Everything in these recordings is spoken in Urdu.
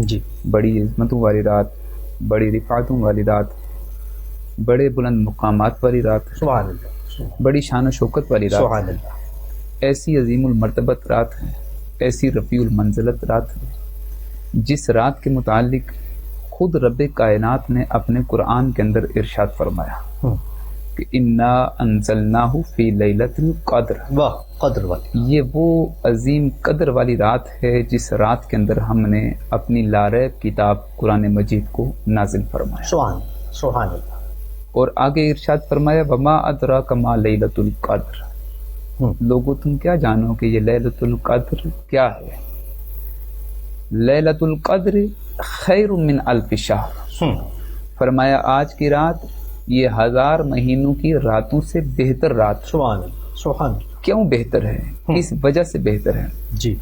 جی بڑی عظمتوں والی رات، بڑی رفعتوں والی رات، بڑے بلند مقامات والی رات، سبحان اللہ، بڑی شان و شوکت والی رات، سبحان اللہ، ایسی عظیم المرتبت رات ہے، ایسی رفیع المنزلت رات ہے، جس رات کے متعلق خود رب کائنات نے اپنے قرآن کے اندر ارشاد فرمایا کہ انا انزلناہ فی لیلۃ القدر، واہ، قدر والی، یہ وہ عظیم قدر والی رات ہے جس رات کے اندر ہم نے اپنی لاریب کتاب قرآن مجید کو نازل فرمایا۔ سبحان اللہ، سبحان اللہ، اور آگے ارشاد فرمایا وما ادراک ما لیلۃ القدر، لوگوں تم کیا جانو کہ یہ لیلۃ القدر کیا ہے؟ لیلۃ القدر خیر من الف شہر، فرمایا آج کی رات یہ 1000 مہینوں کی راتوں سے بہتر رات۔ سبحان اللہ، سبحان اللہ، کیوں بہتر ہے؟ اس وجہ سے بہتر ہے، جی،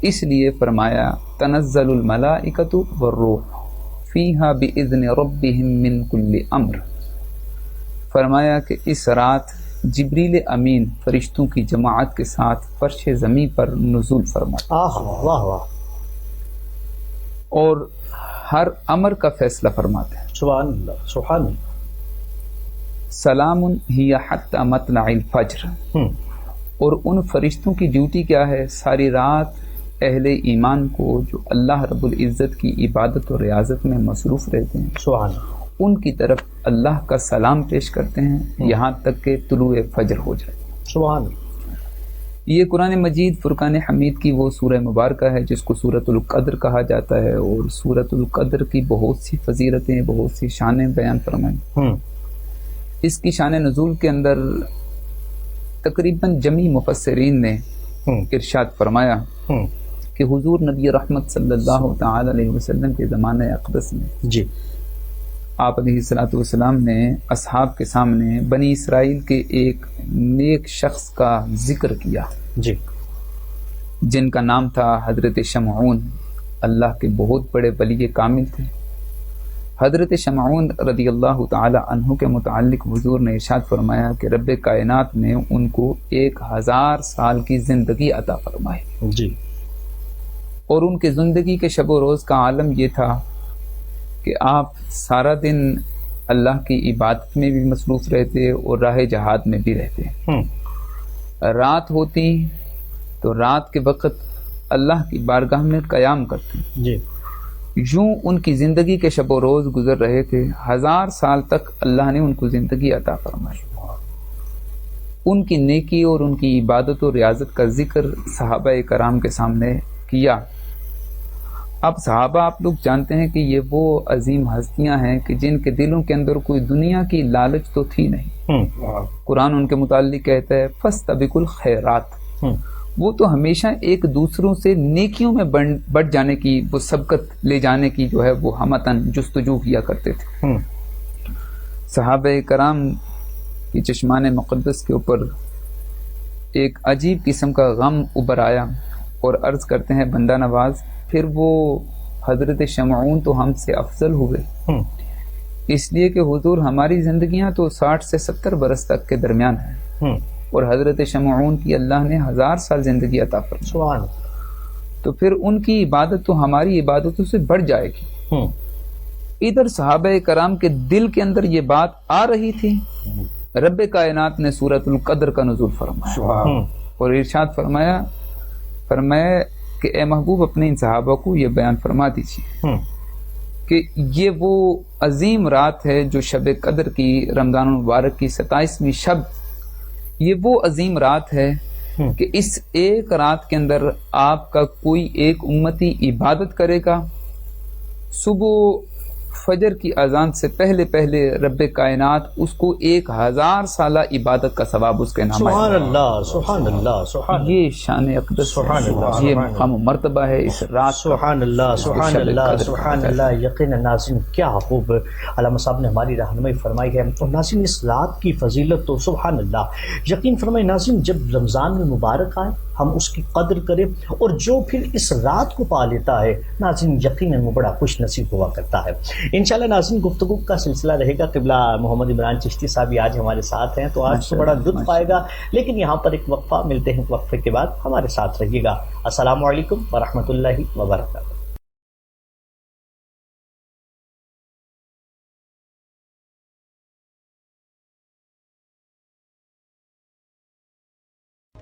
اس لیے فرمایا تنزل الملائکۃ والروح فیہا باذن ربہم من کل امر، فرمایا کہ اس رات جبریل امین فرشتوں کی جماعت کے ساتھ فرش زمین پر نزول فرماتا واہ واہ، اور ہر امر کا فیصلہ فرماتے ہیں۔ سبحان اللہ، سبحان اللہ، سلام ہی حتی مطلع الفجر، اور ان فرشتوں کی ڈیوٹی کیا ہے؟ ساری رات اہل ایمان کو جو اللہ رب العزت کی عبادت اور ریاضت میں مصروف رہتے ہیں، سبحان اللہ، ان کی طرف اللہ کا سلام پیش کرتے ہیں یہاں تک کہ طلوع فجر ہو جائے۔ سبحان اللہ، یہ قرآن مجید فرقان حمید کی وہ سورہ مبارکہ ہے جس کو سورۃ القدر کہا جاتا ہے، اور سورۃ القدر کی بہت سی فضیلتیں، بہت سی شانیں بیان فرمائیں۔ اس کی شان نزول کے اندر تقریباً جمی مفسرین نے ارشاد فرمایا کہ حضور نبی رحمت صلی اللہ تعالی علیہ وسلم کے زمانہ اقدس میں جی، آپ علیہ الصلوۃ والسلام نے اصحاب کے سامنے بنی اسرائیل کے ایک نیک شخص کا ذکر کیا جی، جن کا نام تھا حضرت شمعون، اللہ کے بہت بڑے ولی کامل تھے۔ حضرت شمعون رضی اللہ تعالی عنہ کے متعلق حضور نے ارشاد فرمایا کہ رب کائنات نے ان کو 1000 سال کی زندگی عطا فرمائی، جی، اور ان کی زندگی کے شب و روز کا عالم یہ تھا کہ آپ سارا دن اللہ کی عبادت میں بھی مصروف رہتے اور راہ جہاد میں بھی رہتے۔ رات ہوتی تو رات کے وقت اللہ کی بارگاہ میں قیام کرتے، جی، یوں ان کی زندگی کے شب و روز گزر رہے تھے۔ 1000 سال تک اللہ نے ان کو زندگی عطا فرمائی۔ ان کی نیکی اور ان کی عبادت و ریاضت کا ذکر صحابہ کرام کے سامنے کیا۔ اب صحابہ آپ لوگ جانتے ہیں کہ یہ وہ عظیم ہستیاں ہیں کہ جن کے دلوں کے اندر کوئی دنیا کی لالچ تو تھی نہیں۔ قرآن ان کے متعلق کہتا ہے فاستبقوا الخیرات، وہ تو ہمیشہ ایک دوسروں سے نیکیوں میں بڑھ جانے کی، وہ سبقت لے جانے کی جو ہے وہ ہمتاً جستجو کیا کرتے تھے۔ صحابہ کرام کی چشمان مقدس کے اوپر ایک عجیب قسم کا غم ابھر آیا اور عرض کرتے ہیں بندہ نواز پھر وہ حضرت شمعون تو ہم سے افضل ہوئے، اس لیے کہ حضور ہماری زندگیاں تو 60 سے 70 برس تک کے درمیان ہیں، اور حضرت شمعون کی اللہ نے 1000 سال زندگی عطا فرمائی، تو پھر ان کی عبادت تو ہماری عبادتوں سے بڑھ جائے گی۔ ادھر صحابہ کرام کے دل کے اندر یہ بات آ رہی تھی، رب کائنات نے سورۃ القدر کا نزول فرمایا اور ارشاد فرمایا کہ اے محبوب اپنے ان صحابہ کو یہ بیان فرما دیجیے کہ یہ وہ عظیم رات ہے جو شب قدر کی، رمضان المبارک کی 27ویں شب، یہ وہ عظیم رات ہے کہ اس ایک رات کے اندر آپ کا کوئی ایک امتی عبادت کرے گا، صبح فجر کی اذان سے پہلے پہلے رب کائنات اس کو 1000 سالہ عبادت کا ثواب اس کے نام آئے۔ سبحان اللہ، سبحان اللہ، سبحان اللہ، یہ شان اقدس، سبحان اللہ، یہ مقام و مرتبہ ہے اس رات کا۔ سبحان اللہ، سبحان شب اللہ، قدر سبحان اللہ۔ یقیناً ناظرین کیا خوب علامہ صاحب نے ہماری رہنمائی فرمائی ہے، اور ناظرین اس رات کی فضیلت تو سبحان اللہ، یقین فرمائے ناظرین جب رمضان میں مبارک آئے ہم اس کی قدر کریں، اور جو پھر اس رات کو پا لیتا ہے ناظرین یقیناً وہ بڑا خوش نصیب ہوا کرتا ہے۔ انشاءاللہ ناظرین گفتگو کا سلسلہ رہے گا، قبلہ محمد عمران چشتی صاحب بھی آج ہمارے ساتھ ہیں تو آج تو بڑا لطف آئے گا، لیکن یہاں پر ایک وقفہ، ملتے ہیں وقفے کے بعد، ہمارے ساتھ رہیے گا۔ السلام علیکم ورحمۃ اللہ وبرکاتہ۔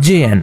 JN,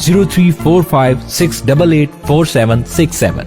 034568846767।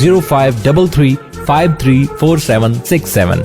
0533534767।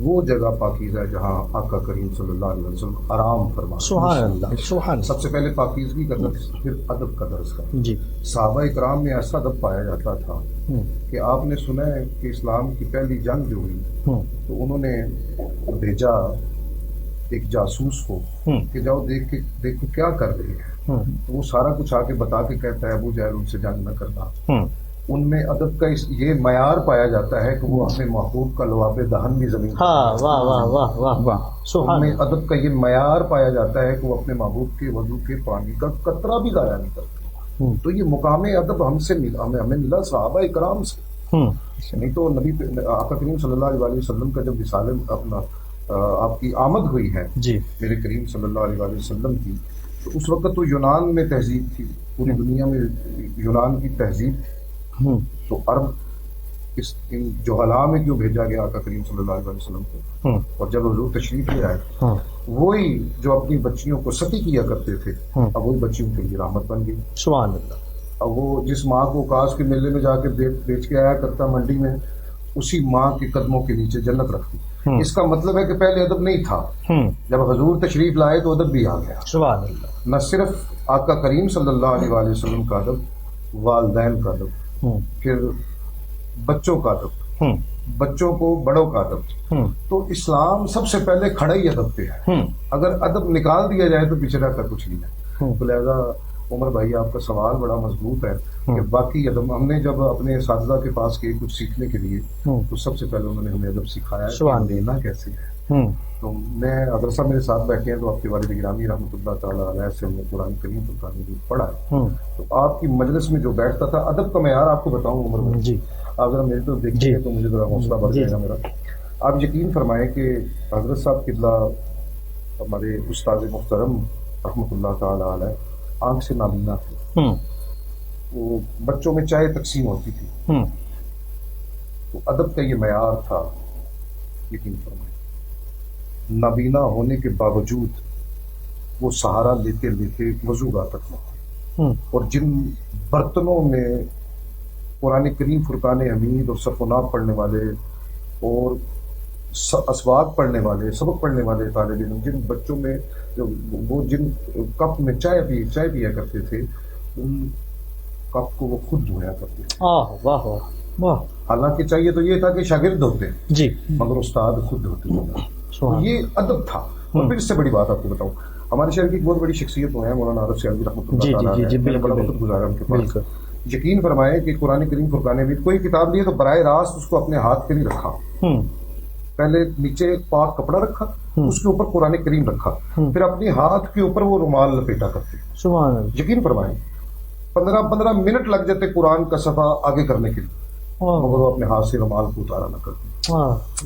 وہ جگہ پاکیزہ ہے جہاں آقا کریم صلی اللہ علیہ وسلم آرام فرماتے ہیں. سبحان اللہ سبحان سب سے پہلے پاکیزگی کا درس، پھر ادب کا درس کا. جی صحابہ اکرام میں ایسا ادب پایا جاتا تھا کہ آپ نے سنا ہے کہ اسلام کی پہلی جنگ جو ہوئی تو انہوں نے بھیجا ایک جاسوس کو کہ جاؤ دیکھو کیا کر رہے ہیں. تو وہ سارا کچھ آ کے بتا کے کہتا ہے ابو جہل ان سے جنگ نہ کرنا. ان میں ادب کا یہ معیار پایا جاتا ہے کہ وہ اپنے محبوب کا لواب دہن بھی زمین ہاں واہ واہ واہ واہ واہ ان سبحان میں ادب کا یہ معیار پایا جاتا ہے کہ وہ اپنے محبوب کے وضو کے پانی کا قطرہ بھی ضائع نہیں کرتے. تو یہ مقام ادب ہم سے ملا، ہمیں ملا صحابہ اکرام سے. نہیں تو نبی آقا کریم صلی اللہ علیہ وسلم کا جب وصال اپنا آپ کی آمد ہوئی ہے جی میرے کریم صلی اللہ علیہ وسلم کی، تو اس وقت تو یونان میں تہذیب تھی، پوری دنیا میں یونان کی تہذیب. تو عرب ان جوہلا میں کیوں بھیجا گیا آقا کریم صلی اللہ علیہ وسلم کو؟ اور جب حضور تشریف لے آئے وہی جو اپنی بچیوں کو ستی کیا کرتے تھے اب وہی بچیوں کے لیے رحمت بن گئی. سبحان اللہ. اب وہ جس ماں کو کاس کے میلے میں جا کے بیچ کے آیا کرتا منڈی میں، اسی ماں کے قدموں کے نیچے جنت رکھتی. اس کا مطلب ہے کہ پہلے ادب نہیں تھا، جب حضور تشریف لائے تو ادب بھی آ گیا. سبحان اللہ. نہ صرف آقا کریم صلی اللہ علیہ وسلم کا ادب، والدین کا ادب، پھر بچوں کا ادب، بچوں کو بڑوں کا ادب. تو اسلام سب سے پہلے کھڑا ہی ادب پہ ہے. اگر ادب نکال دیا جائے تو پیچھے رہ کر کچھ نہیں ہے. تو لہذا عمر بھائی آپ کا سوال بڑا مضبوط ہے کہ باقی ادب ہم نے جب اپنے اساتذہ کے پاس گئے کچھ سیکھنے کے لیے تو سب سے پہلے انہوں نے ہمیں ادب سکھایا ہے لینا کیسے ہے. تو میں اگر صاحب میرے ساتھ بیٹھے ہیں تو آپ کے والد گرامی رحمۃ اللہ تعالیٰ علیہ سے ہم نے قرآن کریم فرقان مجید پڑھا ہے. تو آپ کی مجلس میں جو بیٹھتا تھا ادب کا معیار آپ کو بتاؤں عمر بھائی جی، آپ ذرا میرے تو دیکھیں گے تو مجھے ذرا حوصلہ بڑھ جائے گا میرا. آپ یقین فرمائیں کہ حضرت صاحب قبلہ ہمارے استاد محترم رحمۃ اللہ تعالیٰ علیہ آنکھ سے نابینا تھے. وہ بچوں میں چائے تقسیم ہوتی تھی تو ادب کا یہ معیار تھا. یقین فرمائیں نابینا ہونے کے باوجود وہ سہارا لیتے لیتے وضوگاہ تک پہنچے. اور جن برتنوں میں قرآن کریم فرقان حمید اور صف و ناب پڑھنے والے اور اسواق پڑھنے والے سبق پڑھنے والے طالب علم، جن بچوں میں وہ جن کپ میں چائے پیا کرتے تھے ان کپ کو وہ خود دھویا کرتے تھے. واہ واہ واہ. حالانکہ چاہیے تو یہ تھا کہ شاگرد دھوتے جی مگر استاد خود دھوتے تھے. یہ ادب تھا. اور پھر اس سے بڑی بات آپ کو بتاؤں، ہمارے شہر کی ایک بہت بڑی شخصیت وہ ہے مولانا عارف سیالوی رحمۃ اللہ تعالیٰ، میں نے بڑا وقت گزارا ان کے پاس. یقین فرمائے کہ قرآن کریم فرقان حمید کوئی کتاب لی ہے تو براہ راست اس کو اپنے ہاتھ پہ نہیں رکھا. پہلے نیچے ایک پاک کپڑا رکھا، اس کے اوپر قرآن کریم رکھا، پھر اپنے ہاتھ کے اوپر وہ رومال لپیٹا کرتے. سبحان اللہ. یقین فرمائیں 15 منٹ لگ جاتے قرآن کا صفحہ آگے کرنے کے لیے مگر وہ اپنے ہاتھ سے رومال کو اتارا نہ کرتے.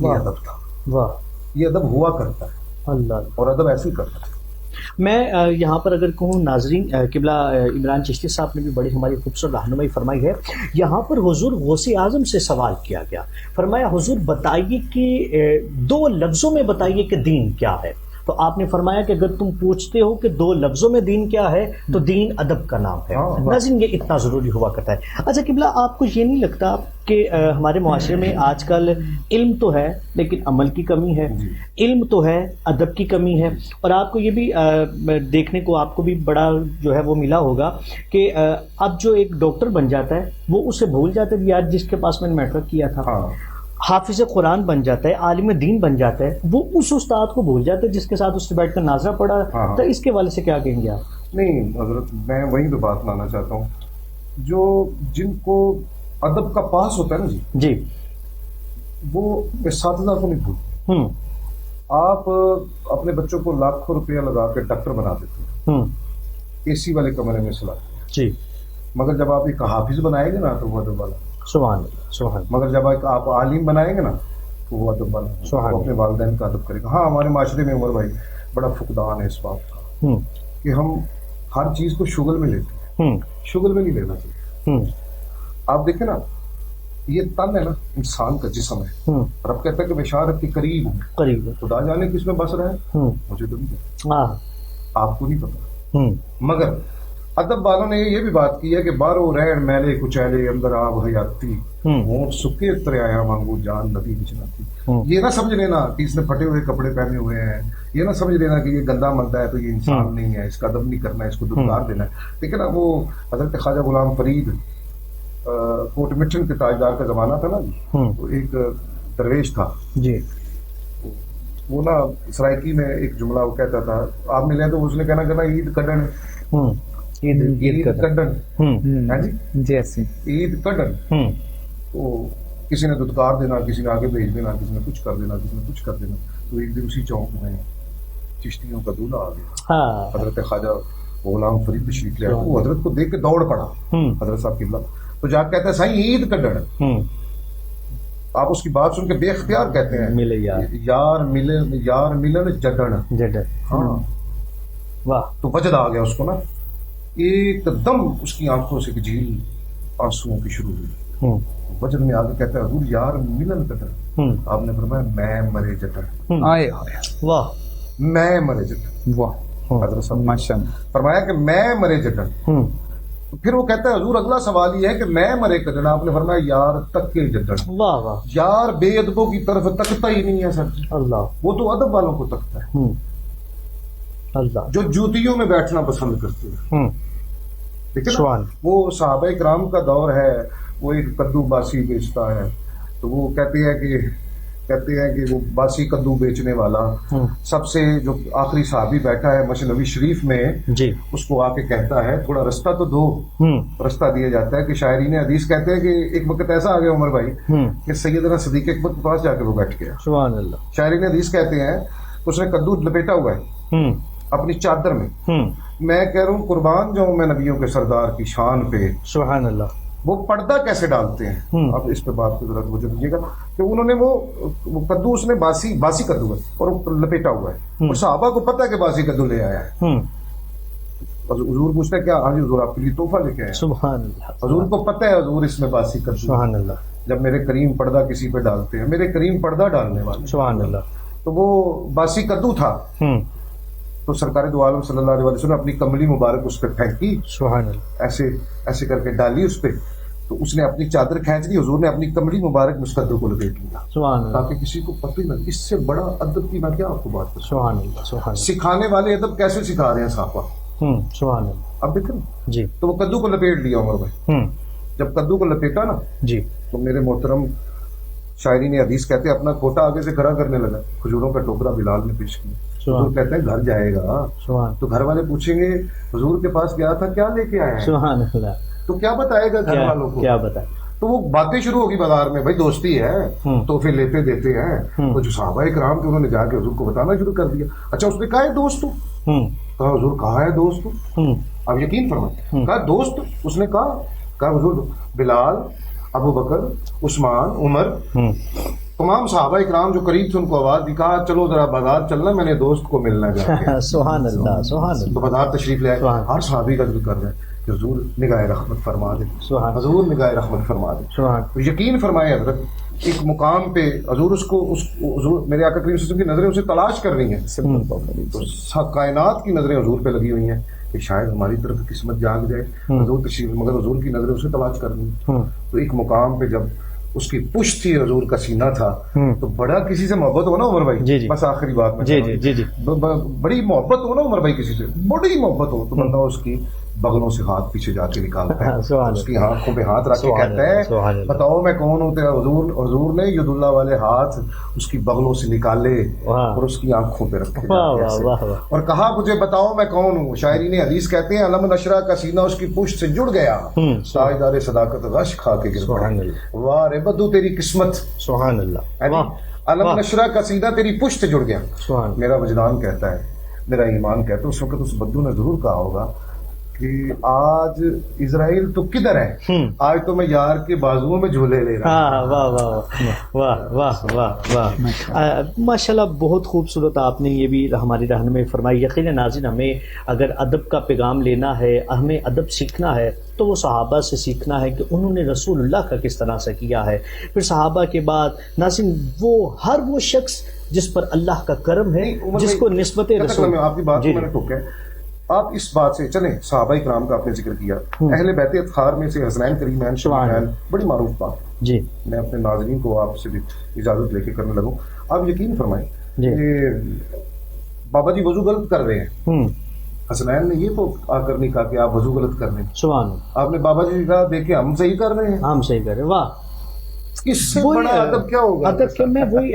یہ ادب تھا. واہ. یہ ادب ہوا کرتا ہے اللہ، اور ادب ایسے ہی کرتا ہے. میں یہاں پر اگر کہوں ناظرین، قبلہ عمران چشتی صاحب نے بھی بڑی ہماری خوبصورت رہنمائی فرمائی ہے. یہاں پر حضور غوث اعظم سے سوال کیا گیا، فرمایا حضور بتائیے کہ 2 لفظوں میں بتائیے کہ دین کیا ہے. تو آپ نے فرمایا کہ اگر تم پوچھتے ہو کہ 2 لفظوں میں دین کیا ہے تو دین ادب کا نام ہے. ناظرین یہ اتنا ضروری ہوا کرتا ہے. اچھا قبلہ آپ کو یہ نہیں لگتا کہ ہمارے معاشرے میں آج کل علم تو ہے لیکن عمل کی کمی ہے، علم تو ہے ادب کی کمی ہے. اور آپ کو یہ بھی دیکھنے کو آپ کو بھی بڑا جو ہے وہ ملا ہوگا کہ اب جو ایک ڈاکٹر بن جاتا ہے وہ اسے بھول جاتا ہے یار جس کے پاس میں نے میٹرک کیا تھا. حافظ قرآن بن جاتا ہے، عالم دین بن جاتا ہے، وہ اس استاد کو بھول جاتا ہے جس کے ساتھ اس سے بیٹھ کر ناظرہ پڑھا. تو اس کے والے سے کیا کہیں گے آپ؟ نہیں حضرت، میں وہیں پہ بات لانا چاہتا ہوں. جو جن کو ادب کا پاس ہوتا ہے نا جی وہ اساتذہ کو نہیں بھولتے. آپ اپنے بچوں کو لاکھوں روپیہ لگا کے ڈاکٹر بنا دیتے ہیں، اے سی والے کمرے میں سلاتے جی، مگر جب آپ ایک حافظ بنائیں گے نا تو وہ ادب والا. سبحان اللہ. مگر جب آپ عالم بنائیں گے نا تو وہ ادب والا، وہ اپنے والدین کا ادب کرے گا. ہاں ہمارے معاشرے میں عمر بھائی بڑا فقدان ہے اس بات کا کہ ہم ہر چیز کو شغل میں لیتے ہیں. شغل میں نہیں لینا چاہیے. آپ دیکھیں نا یہ تن ہے نا انسان کا جسم ہے، رب کہتا ہے کہ بشارت کے قریب ہوں. خدا جانے کس میں بس رہا ہے، مجھے تو نہیں پتا، آپ کو نہیں پتا. مگر ادب والوں نے یہ بھی بات کی ہے کہ بارو رہن میلے کچیلے اندر آب حیاتی ہونٹ سکے اترے آیا مانگو جان نبی بچناتی. یہ نہ سمجھ لینا کہ اس نے پھٹے ہوئے کپڑے پہنے ہوئے ہیں, یہ نہ سمجھ لینا کہ یہ گندا مندہ ہے تو یہ انسان نہیں ہے, اس کا ادب نہیں کرنا ہے, اس کو دھتکار دینا ہے. ٹھیک ہے نا. وہ حضرت خواجہ غلام فرید کوٹ مٹن کے تاجدار کا زمانہ تھا نا جی, تو ایک درویش تھا جی, وہ نا سرائکی میں ایک جملہ وہ کہتا تھا, آپ ملے تو اس نے کہنا کہنا عید کڈن, عید کڈن, جی ایسی عید کڈن. تو کسی نے دھتکار دینا, کسی نے آگے بھیج دینا, کسی نے کچھ کر دینا, کسی نے کچھ کر دینا. تو ایک دن اسی چوک میں چشتیوں کا دولہا آ گیا, حضرت خواجہ غلام فرید تشریف لے آئے. وہ حضرت کو دیکھ کے دوڑ پڑا حضرت صاحب قبلہ, تو جا کے کہتا ہے سائیں عید کڈن. آپ اس کی بات سن کے بے اختیار کہتے ہیں ملے یار ملن جڈن. ہاں واہ. تو وجد آ گیا اس کو نا, ایک دم اس کی آنکھوں سے ایک جھیل آنسوؤں کی شروع ہوئی. وجد میں آ کے کہتا ہے حضور یار ملن جڈن. آپ نے فرمایا میں مرے جڈن. آئے واہ. میں مرے جڈن. واہ. حضرت صاحب ماشاءاللہ فرمایا کہ میں مرے جڈن. پھر وہ کہتا ہے حضور اگلا سوال یہ ہے کہ میں مرے کڈن. آپ نے فرمایا یار تک کے جڈن. واہ واہ. یار بے ادبوں کی طرف تکتا ہی نہیں ہے سر. اللہ. وہ تو ادب والوں کو تکتا ہے, اللہ, جو جوتیوں میں بیٹھنا پسند کرتے ہیں. دیکھیں نا, وہ صحابہ کرام کا دور ہے, وہ ایک کدو باسی بیچتا ہے, تو وہ کہتے ہیں کہ وہ باسی کدو بیچنے والا سب سے جو آخری صحابی بیٹھا ہے مشنوی شریف میں جی, اس کو آ کے کہتا ہے تھوڑا رستہ تو دو. رستہ دیا جاتا ہے کہ شاعرین حدیث کہتے ہیں کہ ایک وقت ایسا آ گیا عمر بھائی کہ سیدنا صدیق اکبر کے پاس جا کے وہ بیٹھ گیا. سبحان اللہ. شاعرین حدیث کہتے ہیں اس نے کدو لپیٹا ہوا ہے اپنی چادر میں. میں کہہ رہا ہوں قربان جاؤں میں نبیوں کے سردار کی شان پہ. سبحان اللہ. وہ پردہ کیسے ڈالتے ہیں, اب اس پہ بات کو ذرا توجہ دیجیے گا کہ انہوں نے وہ کدو اس نے باسی کدو ہے اور لپیٹا ہوا ہے, اور صحابہ کو پتہ ہے کہ باسی کدو لے آیا ہے. حضور پوچھتے ہیں کیا؟ ہاں جی حضور آپ کے لیے تحفہ لے کے آئے. سبحان اللہ. حضور کو پتہ ہے حضور اس میں باسی کدو. سبحان اللہ. جب میرے کریم پردہ کسی پہ ڈالتے ہیں, میرے کریم پردہ ڈالنے والے. سبحان اللہ. تو وہ باسی کدو تھا, تو سرکار دو عالم صلی اللہ علیہ وسلم نے اپنی کملی مبارک اس پہ پھینکی. سبحان اللہ. ایسے کر کے ڈالی اس پہ, تو اس نے اپنی چادر کھینچ لی, حضور نے اپنی کملی مبارک میں اس کدو کو لپیٹ لیا. سبحان اللہ. تاکہ کسی کو پتہ ہی نہ. اس سے بڑا ادب کی میں کیا آپ کو بات کروں. سبحان اللہ. سبحان اللہ. سکھانے والے ادب کیسے سکھا رہے ہیں صحابہ. سبحان اللہ. اب دیکھیں جی, تو وہ کدو کو لپیٹ لیا عمر بھائی. جب کدو کو لپیٹا نا جی, تو میرے محترم شاعرین حدیث کہتے ہیں اپنا کھوٹا آگے سے کھڑا کرنے لگا. کھجوروں کا ٹوکرا بلال نے پیش کیا. حضور کہتے ہیں گھر جائے گا, تو گھر والے پوچھیں گے حضور کے پاس گیا تھا کیا لے کے آیا ہے. سبحان اللہ. تو کیا بتائے گا گھر والوں کو, کیا بتائے. تو وہ باتیں شروع ہوگی بازار میں, بھائی دوستی ہے, تحفے لیتے دیتے ہیں. تو جو صحابہ کرام تھے انہوں نے جا کے حضور کو بتانا شروع کر دیا. اچھا اس نے کہا ہے دوست, کہا حضور کہا ہے دوست. اب یقین فرمائیں, کہا دوست. اس نے کہا حضور بلال, ابو بکر, عثمان, عمر, تمام صحابہ کرام جو قریب تھے ان کو آواز دی, کہا چلو ذرا بازار چلنا, میں نے دوست کو ملنا جا کے. سبحان اللہ. سبحان اللہ. تو بازار تشریف لے آئے. ہر صحابی کا ذکر کر رہے ہیں کہ حضور نگاہ رحمت فرما دے, حضور نگاہ رحمت فرما دے. تو یقین فرمائے حضرت ایک مقام پہ حضور اس کو حضور میرے آقا کریم صلی اللہ علیہ وسلم کی نظریں اسے تلاش کر رہی ہیں. تو کائنات کی نظریں حضور پہ لگی ہوئی ہیں کہ شاید ہماری طرف قسمت جاگ جائے. حضور تشریف, مگر حضور کی نظریں اسے تلاش کر رہی ہیں. تو ایک مقام پہ جب اس کی پشت تھی, حضور کا سینہ تھا, تو بڑا کسی سے محبت ہو نا عمر بھائی, بس آخری بات میں, جی, بڑی محبت ہو نا عمر بھائی, کسی سے بڑی محبت ہو تو بندہ اس کی بغلوں سے ہاتھ پیچھے جا کے نکالتا ہے, اس کی آنکھوں پہ ہاتھ رکھ کے کہتا ہے بتاؤ میں کون ہوں تیرا. حضور نے ید اللہ والے ہاتھ اس کی بغلوں سے نکالے اور اس کی آنکھوں پہ رکھے اور کہا مجھے بتاؤ میں کون ہوں. شاعرین حدیث کہتے ہیں علم نشرہ کا سینہ اس کی پشت سے جڑ گیا, تاجدار صداقت غش کھا کے گر پڑا. واہ رے بدو تیری قسمت. سبحان اللہ. علم نشرہ کا سینہ تیری پشت سے جڑ گیا. میرا وجدان کہتا ہے, میرا ایمان کہتا ہے اس وقت اس بدو نے ضرور کہا ہوگا کہ آج اسرائیل تو کدھر ہے, آج تو میں یار کے بازوؤں میں جھولے لے رہا ہوں. واہ واہ واہ واہ واہ واہ. ماشاءاللہ بہت خوبصورت آپ نے یہ بھی ہماری رہنمائی فرمائی. یقیناً ناظرین, ہمیں اگر ادب کا پیغام لینا ہے, ہمیں ادب سیکھنا ہے, تو وہ صحابہ سے سیکھنا ہے کہ انہوں نے رسول اللہ کا کس طرح سے کیا ہے. پھر صحابہ کے بعد ناظرین ہر وہ شخص جس پر اللہ کا کرم ہے, جس کو نسبت رسول. آپ کی بات میں نے ٹوکا ہے, آپ اس بات سے چلیں، صحابہ کرام کا آپ نے ذکر کیا، اہل بیت اطہار میں سے حسنین کریمین شریفین بڑی معروف بات ہے جی. میں اپنے ناظرین کو آپ سے بھی اجازت لے کے کرنے لگوں. آپ یقین فرمائیں کہ بابا جی وضو غلط کر رہے ہیں، حسنین نے یہ تو آ کر نہیں کہا کہ آپ وضو غلط کر رہے ہیں، سبحان اللہ. آپ نے بابا جی کہا دیکھیں ہم صحیح کر رہے ہیں. ہم صحیح کر رہے ہیں. واہ. اس سے بڑا ادب کیا ہوگا؟ ادب کیا، میں وہی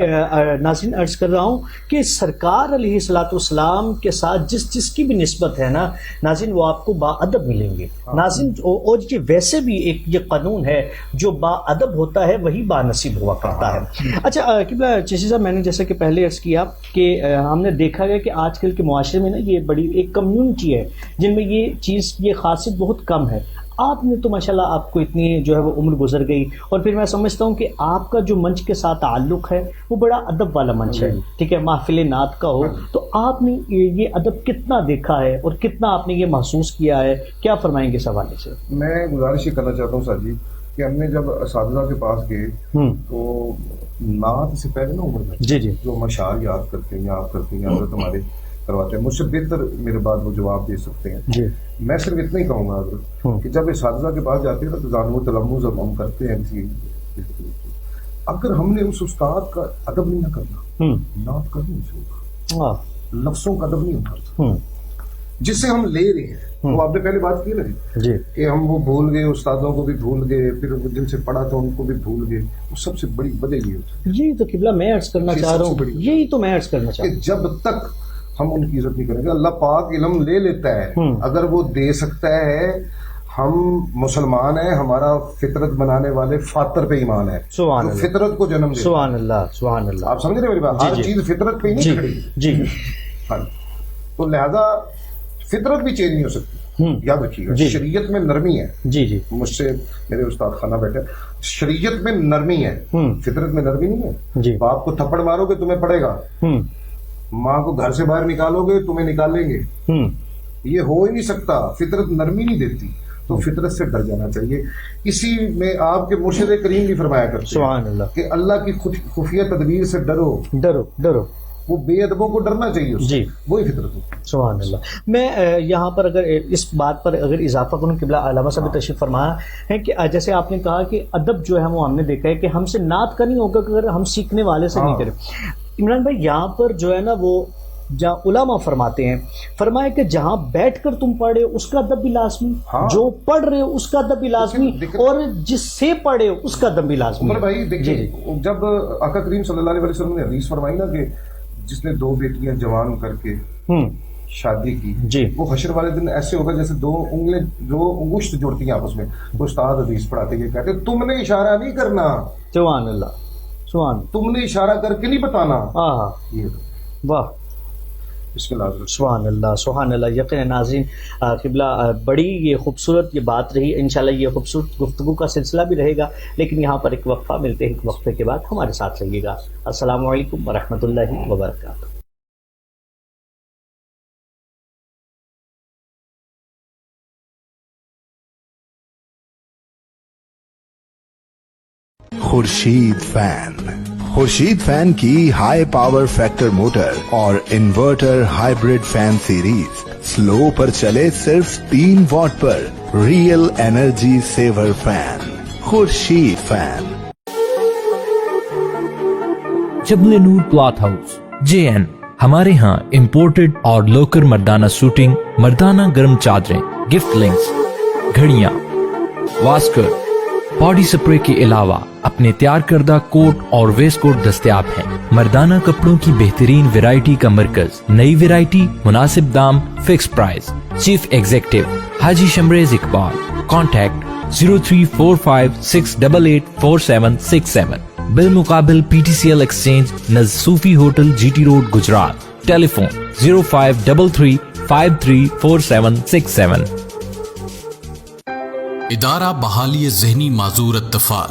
ناظرین عرض کر رہا ہوں کہ سرکار علیہ الصلوۃ والسلام کے ساتھ جس کی بھی نسبت ہے نا ناظرین، وہ آپ کو با ادب ملیں گے ناظرین. اور یہ ویسے بھی ایک یہ قانون ہے، جو با ادب ہوتا ہے وہی با نصیب ہوا کرتا ہے. اچھا قبلہ چشتی صاحب، میں نے جیسا کہ پہلے عرض کیا کہ ہم نے دیکھا گیا کہ آج کل کے معاشرے میں نا یہ بڑی ایک کمیونٹی ہے جن میں یہ چیز، یہ خاصیت بہت کم ہے. آپ نے تو ماشاءاللہ آپ کو اتنی جو ہے وہ عمر گزر گئی، اور پھر میں سمجھتا ہوں کہ آپ کا جو منچ کے ساتھ تعلق ہے وہ بڑا ادب والا منچ ہے، ٹھیک ہے، محفل نعت کا ہو. تو آپ نے یہ ادب کتنا دیکھا ہے اور کتنا آپ نے یہ محسوس کیا ہے، کیا فرمائیں گے اس حوالے سے؟ میں گزارش یہ کرنا چاہتا ہوں ساجد کہ ہم نے جب اساتذہ کے پاس گئے تو نعت سے پہلے نا عمر میں جی جی جو مشعر یاد کرتے ہیں یا آپ کرتے ہیں، حضرت ہمارے کرواتے ہیں، مجھ سے بہتر میرے بعد وہ جواب دے سکتے ہیں. جی. میں صرف اتنا ہی کہوں گا حضرت کہ جب اساتذہ کے پاس جاتے ہیں تو زانو و تلمذ ہم کرتے ہیں کسی، اگر ہم نے اس استاد کا ادب نہیں نہ کرنا، نعت کا نہیں ہوگا، لفظوں کا ادب نہیں ہوگا جس سے ہم لے رہے ہیں. وہ آپ نے پہلے بات کی نا جی کہ ہم وہ بھول گئے، استادوں کو بھی بھول گئے، پھر جن سے پڑھا تھا ان کو بھی بھول گئے. وہ سب سے بڑی وجہ یہ ہوتی ہے. یہی تو قبلہ میں عرض کرنا چاہ رہا ہوں، یہی تو میں عرض کرنا چاہ رہا ہوں کہ جب تک ہم ان کی عزت نہیں کریں گے، اللہ پاک علم لے لیتا ہے، اگر وہ دے سکتا ہے. ہم مسلمان ہیں، ہمارا فطرت بنانے والے فاتر پہ ایمان ہے، سبحان اللہ، فطرت کو جنم دے. سبحان اللہ، سبحان اللہ. آپ سمجھ رہے میری بات؟ ہر چیز فطرت پہ ہی نہیں کھڑی. جی. ہاں، تو لہذا فطرت بھی چینج نہیں ہو سکتی. یاد رکھیے گا شریعت میں نرمی ہے. جی جی. مجھ سے میرے استاد خانہ بیٹھے، شریعت میں نرمی ہے، فطرت میں نرمی نہیں ہے. جی. باپ کو تھپڑ مارو گے تمہیں پڑے گا، ماں کو گھر سے باہر نکالو گے تمہیں نکالیں گے. یہ ہو ہی نہیں سکتا، فطرت نرمی نہیں دیتی. تو فطرت سے ڈر جانا چاہیے. اسی میں آپ کے مرشد کریم بھی فرمایا کرتے ہیں سبحان اللہ کہ اللہ کی خفیہ تدبیر سے ڈرو. ڈرو ڈرو. وہ بے ادبوں کو ڈرنا چاہیے اس جی، وہی فطرت ہوتی ہے. سبحان اللہ. میں یہاں پر اگر اس بات پر اگر اضافہ کروں، قبلہ علامہ صاحب نے تشریف فرمایا ہے کہ جیسے آپ نے کہا کہ ادب جو ہے وہ ہم نے دیکھا ہے کہ ہم سے نعت کا نہیں ہوگا اگر ہم سیکھنے والے سے نہیں کریں. عمران بھائی یہاں پر جو ہے نا وہ جہاں علماء فرماتے ہیں، فرمایا کہ جہاں بیٹھ کر تم پڑھ رہے ہو اس کا ادب بھی لازمی، جو پڑھ رہے ہو اس کا ادب بھی لازمی، اور جس سے پڑھے ہو اس کا ادب بھی لازمی. عمر بھائی دیکھیے، جب آقا کریم صلی اللہ علیہ وسلم نے حدیث فرمائی نا کہ جس نے 2 بیٹیاں جوان کر کے شادی کی، جی، وہ حشر والے دن ایسے ہوگا جیسے 2 انگلیں جو انگشت جوڑتی ہیں آپس میں. وہ استاد حدیث پڑھاتے ہیں، کہتے تم نے اشارہ نہیں کرنا، سبحان اللہ، سبحان، تم نے اشارہ کر کے نہیں بتانا. واہ، بسم اللہ، سبحان اللہ، سبحان اللہ. یقین ناظرین، قبلہ بڑی یہ خوبصورت یہ بات رہی. انشاءاللہ یہ خوبصورت گفتگو کا سلسلہ بھی رہے گا، لیکن یہاں پر ایک وقفہ ملتے ہیں. ایک وقفے کے بعد ہمارے ساتھ رہیے گا. السلام علیکم ورحمۃ اللہ وبرکاتہ. خورشید فین کی ہائی پاور فیکٹر موٹر اور inverter hybrid fan series slow پر چلے صرف 3 واٹ پر. Real energy saver fan. Khurshid fan. Jabal Noor cloth house JN. ہمارے ہاں امپورٹڈ اور لوکل مردانہ سوٹنگ، مردانہ گرم چادریں، گفٹ لنکس، گھڑیاں، واسکر، باڈی سپرے کے علاوہ اپنے تیار کردہ کوٹ اور ویسٹ کوٹ دستیاب ہیں. مردانہ کپڑوں کی بہترین ویرائٹی کا مرکز. نئی ویرائٹی، مناسب دام، فکس پرائز. چیف ایگزیکٹو حاجی شمریز اقبال. کانٹیکٹ 034568846767. بالمقابل PTCL ایکسچینج نزد صوفی ہوٹل GT روڈ گجرات. ٹیلی فون 0533534767. ادارہ بحالی ذہنی معذور اطفال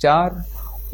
4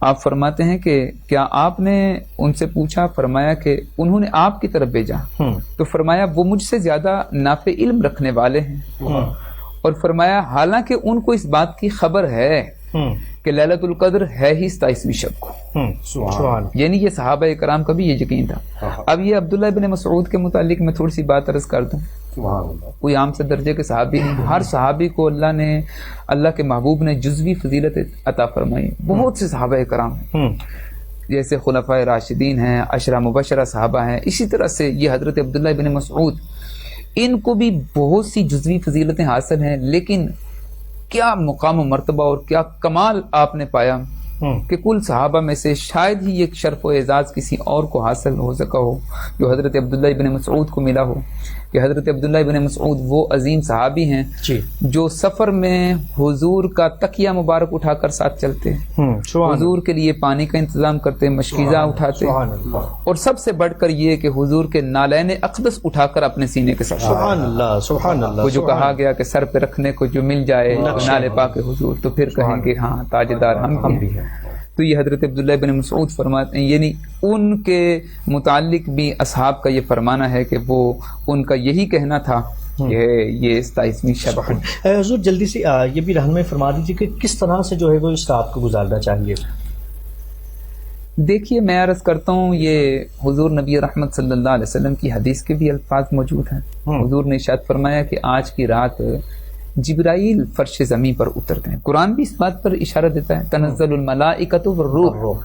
آپ فرماتے ہیں کہ کیا آپ نے ان سے پوچھا؟ فرمایا کہ انہوں نے آپ کی طرف بھیجا، تو فرمایا وہ مجھ سے زیادہ نافع علم رکھنے والے ہیں، اور فرمایا حالانکہ ان کو اس بات کی خبر ہے کہ لیلۃ القدر ہے ہی 27ویں شب کو، یعنی یہ صحابہ کرام کا بھی یہ یقین تھا۔ اب یہ عبداللہ بن مسعود کے متعلق میں تھوڑی سی بات عرض کر دوں، کوئی عام سے درجے کے صحابی نہیں، ہر صحابی کو اللہ کے محبوب نے جزوی فضیلت عطا فرمائی۔ بہت سے صحابہ کرام ہیں، جیسے خلفائے راشدین ہیں، عشرہ مبشرہ صحابہ ہیں، اسی طرح سے یہ حضرت عبداللہ بن مسعود، ان کو بھی بہت سی جزوی فضیلتیں حاصل ہیں، لیکن کیا مقام و مرتبہ اور کیا کمال آپ نے پایا کہ کل صحابہ میں سے شاید ہی یہ شرف و اعزاز کسی اور کو حاصل ہو سکا ہو جو حضرت عبداللہ بن مسعود کو ملا ہو، کہ حضرت عبداللہ بن مسعود وہ عظیم صحابی ہیں جو سفر میں حضور کا تکیہ مبارک اٹھا کر ساتھ چلتے، حضور کے لیے پانی کا انتظام کرتے، مشکیزہ اٹھاتے، اور سب سے بڑھ کر یہ کہ حضور کے نالین اقدس اٹھا کر اپنے سینے کے ساتھ، سبحان اللہ، وہ جو کہا گیا کہ سر پہ رکھنے کو جو مل جائے نالے پاک حضور، تو پھر کہیں گے ہاں تاجدار ہم بھی ہیں۔ تو یہ حضرت عبداللہ بن مسعود فرماتے ہیں، یعنی ان کے متعلق بھی اصحاب کا یہ فرمانا ہے کہ وہ ان کا یہی کہنا تھا کہ یہ 27ویں شب ہے۔ حضور جلدی سے یہ بھی رہنمائی فرما دیجیے کہ کس طرح سے جو ہے وہ اس رات کو گزارنا چاہیے؟ دیکھیے میں عرض کرتا ہوں، یہ حضور نبی رحمت صلی اللہ علیہ وسلم کی حدیث کے بھی الفاظ موجود ہیں۔ حضور نے ارشاد فرمایا کہ آج کی رات جبرائیل فرش زمین پر اترتے ہیں۔ قرآن بھی اس بات پر اشارہ دیتا ہے، تنزل الملائکۃ والروح،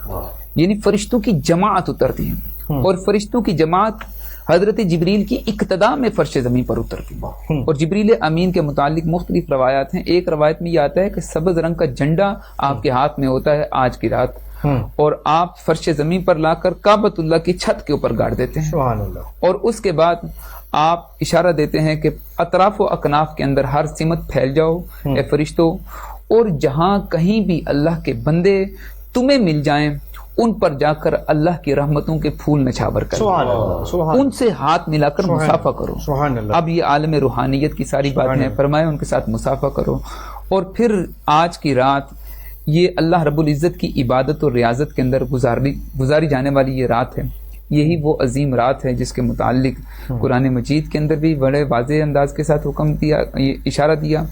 یعنی فرشتوں کی جماعت اترتی ہیں، اور فرشتوں کی جماعت حضرت جبریل کی اقتداء میں فرش زمین پر اترتی ہے۔ اور جبریل امین کے متعلق مختلف روایات ہیں، ایک روایت میں یہ آتا ہے کہ سبز رنگ کا جھنڈا آپ کے ہاتھ میں ہوتا ہے آج کی رات، اور آپ فرش زمین پر لا کر کعبۃ اللہ کی چھت کے اوپر گاڑ دیتے ہیں، اور اس کے بعد آپ اشارہ دیتے ہیں کہ اطراف و اکناف کے اندر ہر سمت پھیل جاؤ اے فرشتوں، اور جہاں کہیں بھی اللہ کے بندے تمہیں مل جائیں ان پر جا کر اللہ کی رحمتوں کے پھول نچھاور کرو، ان سے ہاتھ ملا کر مصافحہ کرو۔ اب یہ عالم روحانیت کی ساری باتیں فرمائے، ان کے ساتھ مصافحہ کرو، اور پھر آج کی رات یہ اللہ رب العزت کی عبادت اور ریاضت کے اندر گزاری جانے والی یہ رات ہے، یہی وہ عظیم رات ہے جس کے متعلق قرآن مجید کے اندر بھی بڑے واضح انداز کے ساتھ حکم دیا، اشارہ دیا،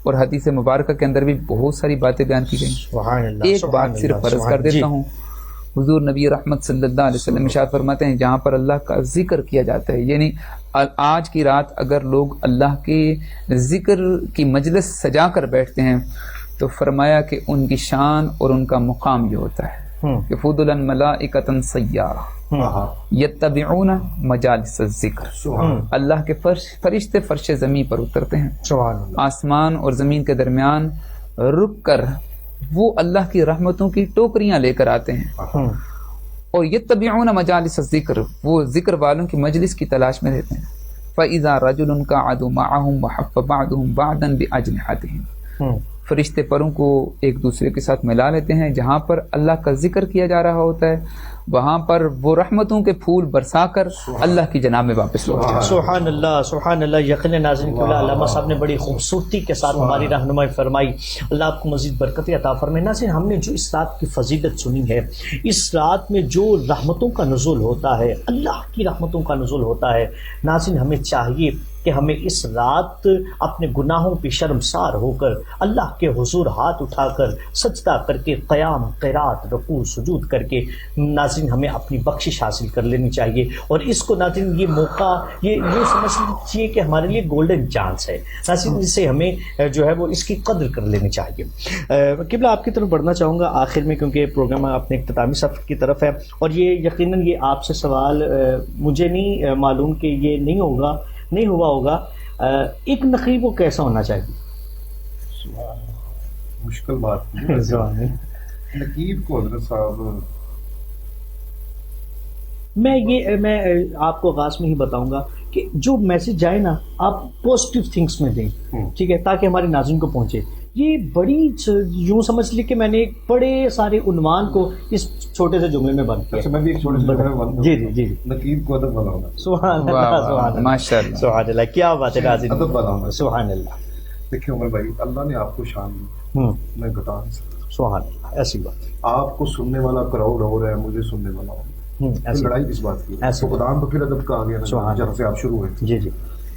اور حدیث مبارکہ کے اندر بھی بہت ساری باتیں بیان کی گئیں۔ ایک بات صرف عرض کر دیتا ہوں، حضور نبی رحمت صلی اللہ علیہ وسلم ارشاد فرماتے ہیں جہاں پر اللہ کا ذکر کیا جاتا ہے، یعنی آج کی رات اگر لوگ اللہ کے ذکر کی مجلس سجا کر بیٹھتے ہیں تو فرمایا کہ ان کی شان اور ان کا مقام یہ ہوتا ہے کہ فضلا ملائکۃ سیارہ یتبعون مجالس الذکر، اللہ کے فرشتے فرش زمین پر اترتے ہیں، آسمان اور زمین کے درمیان رک کر وہ اللہ کی رحمتوں کی ٹوکریاں لے کر آتے ہیں، اور یتبعون مجالس الذکر، وہ ذکر والوں کی مجلس کی تلاش میں رہتے ہیں۔ فَإِذَا رَجُلٌ قَعَدُوا مَعَهُمْ وَحَفَّ بَعْضُهُمْ بَعْضًا بِأَجْنِحَتِهِمْ، فرشتے پروں کو ایک دوسرے کے ساتھ ملا لیتے ہیں، جہاں پر اللہ کا ذکر کیا جا رہا ہوتا ہے وہاں پر وہ رحمتوں کے پھول برسا کر اللہ کی جناب میں واپس لوٹ جاتے ہیں۔ سبحان اللہ، سبحان اللہ۔ یقین ناظرین کے علامہ صاحب نے بڑی خوبصورتی کے ساتھ ہماری رہنمائی فرمائی، اللہ آپ کو مزید برکت عطا فرمائے۔ ناظرین ہم نے جو اس رات کی فضیلت سنی ہے، اس رات میں جو رحمتوں کا نزول ہوتا ہے، اللہ کی رحمتوں کا نزول ہوتا ہے، ناظرین ہمیں چاہیے کہ ہمیں اس رات اپنے گناہوں پہ شرمسار ہو کر اللہ کے حضور ہاتھ اٹھا کر سجدہ کر کے قیام، قرات، رکوع، سجود کر کے ناظرین ہمیں اپنی بخشش حاصل کر لینی چاہیے، اور اس کو ناظرین یہ موقع یہ سمجھ لیجیے کہ ہمارے لیے گولڈن چانس ہے ناظرین، جس سے ہمیں جو ہے وہ اس کی قدر کر لینی چاہیے۔ قبلہ آپ کی طرف بڑھنا چاہوں گا آخر میں، کیونکہ پروگرام اپنے اختتامی سفر کی طرف ہے، اور یہ یقیناً یہ آپ سے سوال مجھے نہیں معلوم کہ یہ نہیں ہوا ہوگا، ایک نقیب کو کیسا ہونا چاہیے؟ مشکل بات نقیب کو حضرت صاحب، میں آپ کو آغاز میں ہی بتاؤں گا کہ جو میسج جائے نا آپ پازیٹیو تھنگس میں دیں، ٹھیک ہے، تاکہ ہمارے ناظرین کو پہنچے۔ یہ بڑی یوں سمجھ لی کہ میں نے بڑے سارے عنوان کو اس چھوٹے سے جملے میں بند کیا۔ میں بھی ایک چھوٹے سے جملے میں بند جی جی نقیب کو ادب بناؤں، سبحان اللہ، سبحان اللہ، ماشاءاللہ، سبحان اللہ، کیا بات ہے ناظرین، ادب بناؤں۔ سبحان اللہ۔ دیکھیں عمر بھائی، اللہ نے آپ کو شان دی، میں گھٹا نہیں سکتا، سبحان اللہ، ایسی بات آپ کو سننے والا کراؤڈ ہو رہا ہے، مجھے سننے والا ہو رہا ہے، ایسی لڑائی کس بات کی؟ ایسی فقدان تو پھر ادب کا آ گیا نا، جہاں سے آپ شروع ہوئے. جی جی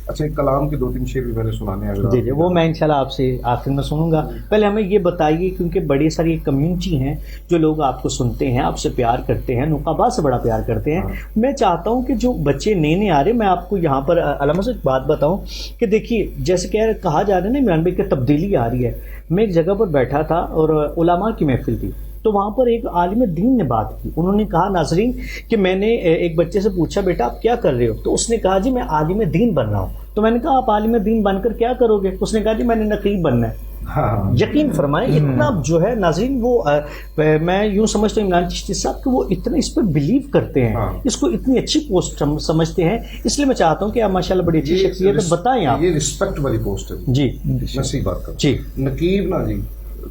اچھا، ایک کلام کے 2-3 شعر بھی میں نے سنانے ہیں. جی جی، وہ میں انشاءاللہ آپ سے آخر میں سنوں گا. پہلے ہمیں یہ بتائیے، کیونکہ بڑی ساری کمیونٹی ہیں جو لوگ آپ کو سنتے ہیں، آپ سے پیار کرتے ہیں، نقابہ سے بڑا پیار کرتے ہیں. میں چاہتا ہوں کہ جو بچے نئے نئے آ رہے ہیں، میں آپ کو یہاں پر علامہ سے ایک بات بتاؤں کہ دیکھیے، جیسے کہا جا رہا ہے نا عمران بھائی کہ تبدیلی آ رہی ہے. میں ایک جگہ پر بیٹھا تھا اور علماء کی محفل تھی، تو وہاں پر ایک عالم دین نے بات کی. انہوں نے کہا ناظرین کہ میں نے ایک بچے سے پوچھا بیٹا آپ کیا کر رہے ہو؟ تو اس نے کہا جی میں عالم دین بن رہا ہوں. تو میں نے کہا آپ عالم دین بن کر کیا کرو گے؟ اس نے کہا جی میں نے نقیب بننا ہے. یقین فرمائیں اتنا جو ہے ناظرین، وہ میں یوں سمجھتا ہوں عمران چشتی صاحب کہ وہ اتنا اس پر بلیو کرتے ہیں، اس کو اتنی اچھی پوسٹ سمجھتے ہیں. اس لیے میں چاہتا ہوں کہ آپ ماشاءاللہ بڑی اچھی شخصیت ہے، بتائیں آپ. یہ رسپیکٹ والی پوسٹ ہے جی، میں صحیح بات کروں. جی نقیب نا جی،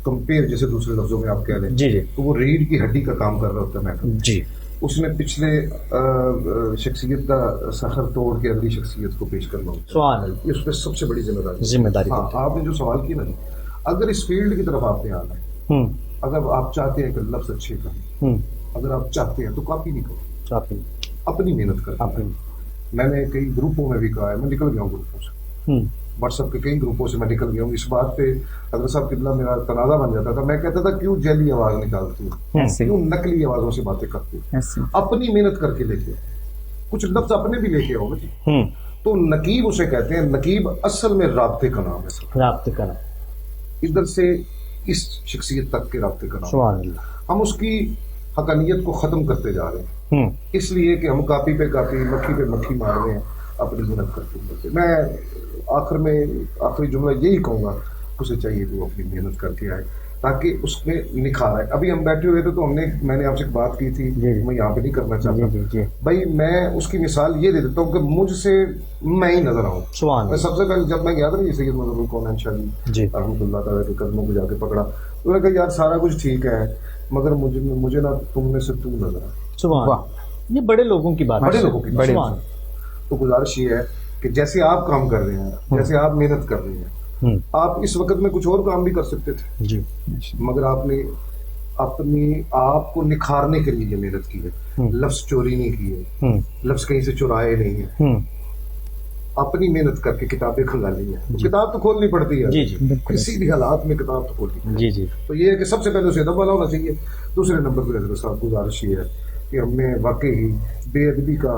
کمپیئر جیسے دوسرے لفظوں میں آپ کہہ لیں، جی جی، تو وہ ریڑھ کی ہڈی کا کام کر رہا ہوتا ہے. میں جی، اس نے پچھلے شخصیت کا سخر توڑ کے اگلی شخصیت کو پیش کرنا ہوتا ہے. سبحان اللہ، یہ اس پہ سب سے بڑی ذمہ داری. ہاں، آپ نے جو سوال کیا نا، اگر اس فیلڈ کی طرف آپ نے آنا ہے، اگر آپ چاہتے ہیں کہ لفظ اچھے کریں، اگر آپ چاہتے ہیں تو کاپی نہیں کرو، اپنی محنت کریں. میں نے کئی گروپوں میں بھی کہا ہے، میں نکل گیا ہوں گروپوں سے، واٹس ایپ کے کئی گروپوں سے میں نکل گیا ہوں. اس بات پہ حضرت صاحب قبلہ میرا تنازع بن جاتا تھا. میں کہتا تھا کیوں جعلی آواز نکالتی ہوں، کیوں نقلی آوازوں سے باتیں کرتی ہوں، اپنی محنت کر کے لے کے کچھ لفظ اپنے بھی لے کے آؤ جی. تو نقیب اسے کہتے ہیں. نقیب اصل میں رابطے کا نام ہے، رابطے کا نام، ادھر سے اس شخصیت تک کے رابطے کا نام. سبحان اللہ. ہم اس کی حقانیت کو ختم کرتے جا رہے ہیں، اس لیے کہ ہم کاپی پہ کاپی، مکھی پہ مکھی مار رہے ہیں اپنی محنت کرتے. میں آخری جملہ یہی کہوں گا، اسے چاہیے کہ وہ اپنی محنت کر کے آئے تاکہ اس میں نکھار آئے. ابھی ہم بیٹھے ہوئے تھے تو میں نے آپ سے بات کی تھی، میں یہاں پہ نہیں کرنا چاہتا بھائی. میں اس کی مثال یہ دے دیتا ہوں کہ مجھ سے میں ہی نظر آؤں. میں سب سے پہلے جب میں گیا تھا نا سید مظہر الکون شاہ رحمۃ اللہ تعالیٰ کے قدموں کو جا کے پکڑا، تو نے کہا یار سارا کچھ ٹھیک ہے مگر مجھے نا تم میں سے تو نظر آ. سبحان، یہ بڑے لوگوں کی بات، بڑے لوگوں کی بات. تو گزارش یہ ہے کہ جیسے آپ کام کر رہے ہیں، جیسے آپ محنت کر رہے ہیں، آپ اس وقت میں کچھ اور کام بھی کر سکتے تھے جی، مگر آپ نے اپنی آپ کو نکھارنے کے لیے یہ محنت کی ہے. لفظ چوری نہیں کیے، لفظ کہیں سے چرائے نہیں ہیں، اپنی محنت کر کے کتابیں کھنگالی ہیں. کتاب تو کھولنی پڑتی ہے کسی بھی حالات میں، کتاب تو کھولنی. جی جی. تو یہ ہے کہ سب سے پہلے اسے ادب والا ہونا چاہیے. دوسرے نمبر پہ حضرت صاحب گزارش یہ ہے کہ ہم نے واقعی ہی بے ادبی کا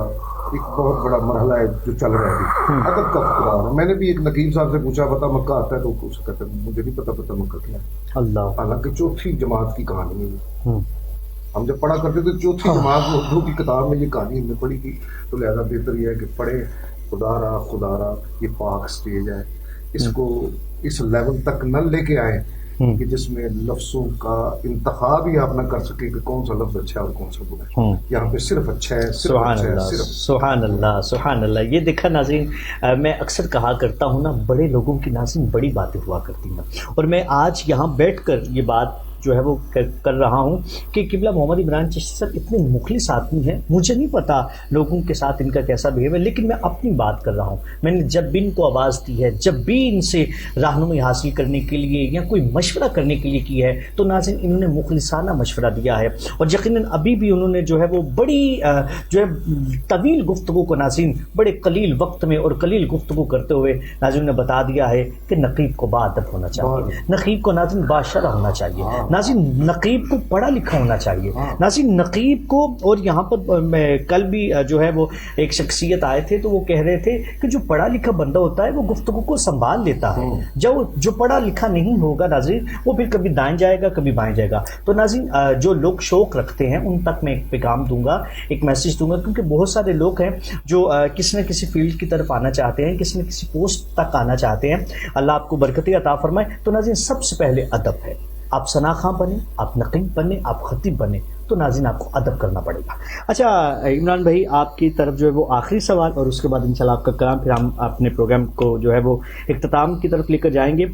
ایک بہت بڑا مرحلہ ہے جو چل رہا ہے، ادب کا فقدان ہے. میں نے بھی ایک نقیب صاحب سے پوچھا پتا مکہ آتا ہے، تو اسے کہتے ہیں مجھے نہیں پتا مکہ کیا ہے. اللہ، حالانکہ چوتھی جماعت کی کہانی ہے. ہم جب پڑھا کرتے تھے چوتھی جماعت اردو کی کتاب میں یہ کہانی ہم نے پڑھی تھی. تو لہذا بہتر یہ ہے کہ پڑھے. خدا را یہ پاک سٹیج ہے، اس کو اس لیول تک نہ لے کے آئے کہ جس میں لفظوں کا انتخاب ہی آپ نہ کر سکے کہ کون سا لفظ اچھا ہے اور کون سا برا ہے. یہاں پہ صرف اچھا ہے، سبحان اللہ، سبحان اللہ، سبحان اللہ. یہ دیکھا ناظرین، میں اکثر کہا کرتا ہوں نا، بڑے لوگوں کی ناظرین بڑی باتیں ہوا کرتی ہیں. اور میں آج یہاں بیٹھ کر یہ بات جو ہے وہ کر رہا ہوں کہ قبلہ محمد عمران چشتی صاحب اتنے مخلص آدمی ہیں. مجھے نہیں پتا لوگوں کے ساتھ ان کا کیسا بہیو ہے، لیکن میں اپنی بات کر رہا ہوں. میں نے جب بھی ان کو آواز دی ہے، جب بھی ان سے رہنمائی حاصل کرنے کے لیے یا کوئی مشورہ کرنے کے لیے کی ہے، تو ناظرین انہوں نے مخلصانہ مشورہ دیا ہے. اور یقیناً ابھی بھی انہوں نے جو ہے وہ بڑی جو ہے طویل گفتگو کو ناظرین بڑے قلیل وقت میں اور قلیل گفتگو کرتے ہوئے ناظرین نے بتا دیا ہے کہ نقیب کو باادب ہونا چاہیے، نقیب کو ناظرین باشرح ہونا چاہیے، ناظرین نقیب کو پڑھا لکھا ہونا چاہیے. ناظرین نقیب کو، اور یہاں پر میں کل بھی جو ہے وہ ایک شخصیت آئے تھے تو وہ کہہ رہے تھے کہ جو پڑھا لکھا بندہ ہوتا ہے وہ گفتگو کو سنبھال لیتا ہے، جو پڑھا لکھا نہیں ہوگا ناظرین وہ پھر کبھی دائیں جائے گا کبھی بائیں جائے گا. تو ناظرین جو لوگ شوق رکھتے ہیں ان تک میں ایک پیغام دوں گا، ایک میسج دوں گا، کیونکہ بہت سارے لوگ ہیں جو کسی نہ کسی فیلڈ کی طرف آنا چاہتے ہیں، کسی نہ کسی پوسٹ تک آنا چاہتے ہیں. اللہ آپ کو برکتیں عطا فرمائے. تو ناظرین سب سے پہلے ادب ہے. آپ ثنا خاں بنے، آپ نقیب بنے، آپ خطیب بنے، تو ناظرین آپ کو ادب کرنا پڑے گا. اچھا عمران بھائی، آپ کی طرف جو ہے وہ آخری سوال اور اس کے بعد انشاءاللہ آپ کا کلام، پھر ہم اپنے پروگرام کو جو ہے وہ اختتام کی طرف لے کر جائیں گے.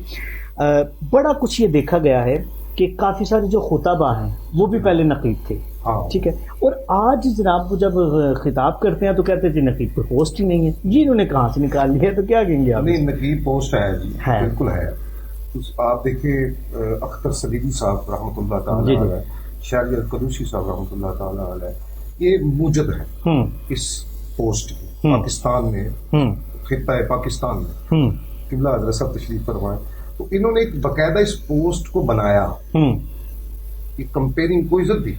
بڑا کچھ یہ دیکھا گیا ہے کہ کافی سارے جو خطباء ہیں وہ بھی پہلے نقیب تھے، ٹھیک ہے، اور آج جناب وہ جب خطاب کرتے ہیں تو کہتے تھے نقیب کوئی پوسٹ ہی نہیں ہے. یہ انہوں نے کہاں سے نکال لیا؟ تو کیا کہیں گے آپ؟ نہیں، نقیب پوسٹ ہے جی، بالکل ہے. آپ دیکھیں اختر صدیقی صاحب رحمۃ اللہ تعالی علیہ، شہریار قدوسی صاحب رحمۃ اللہ تعالی علیہ، یہ موجد ہے اس پوسٹ کی پاکستان میں، خطہ پاکستان میں، قبلہ حضرت صاحب تشریف فرمائے، تو انہوں نے ایک باقاعدہ اس پوسٹ کو بنایا، ایک کمپیئرنگ کو عزت دی.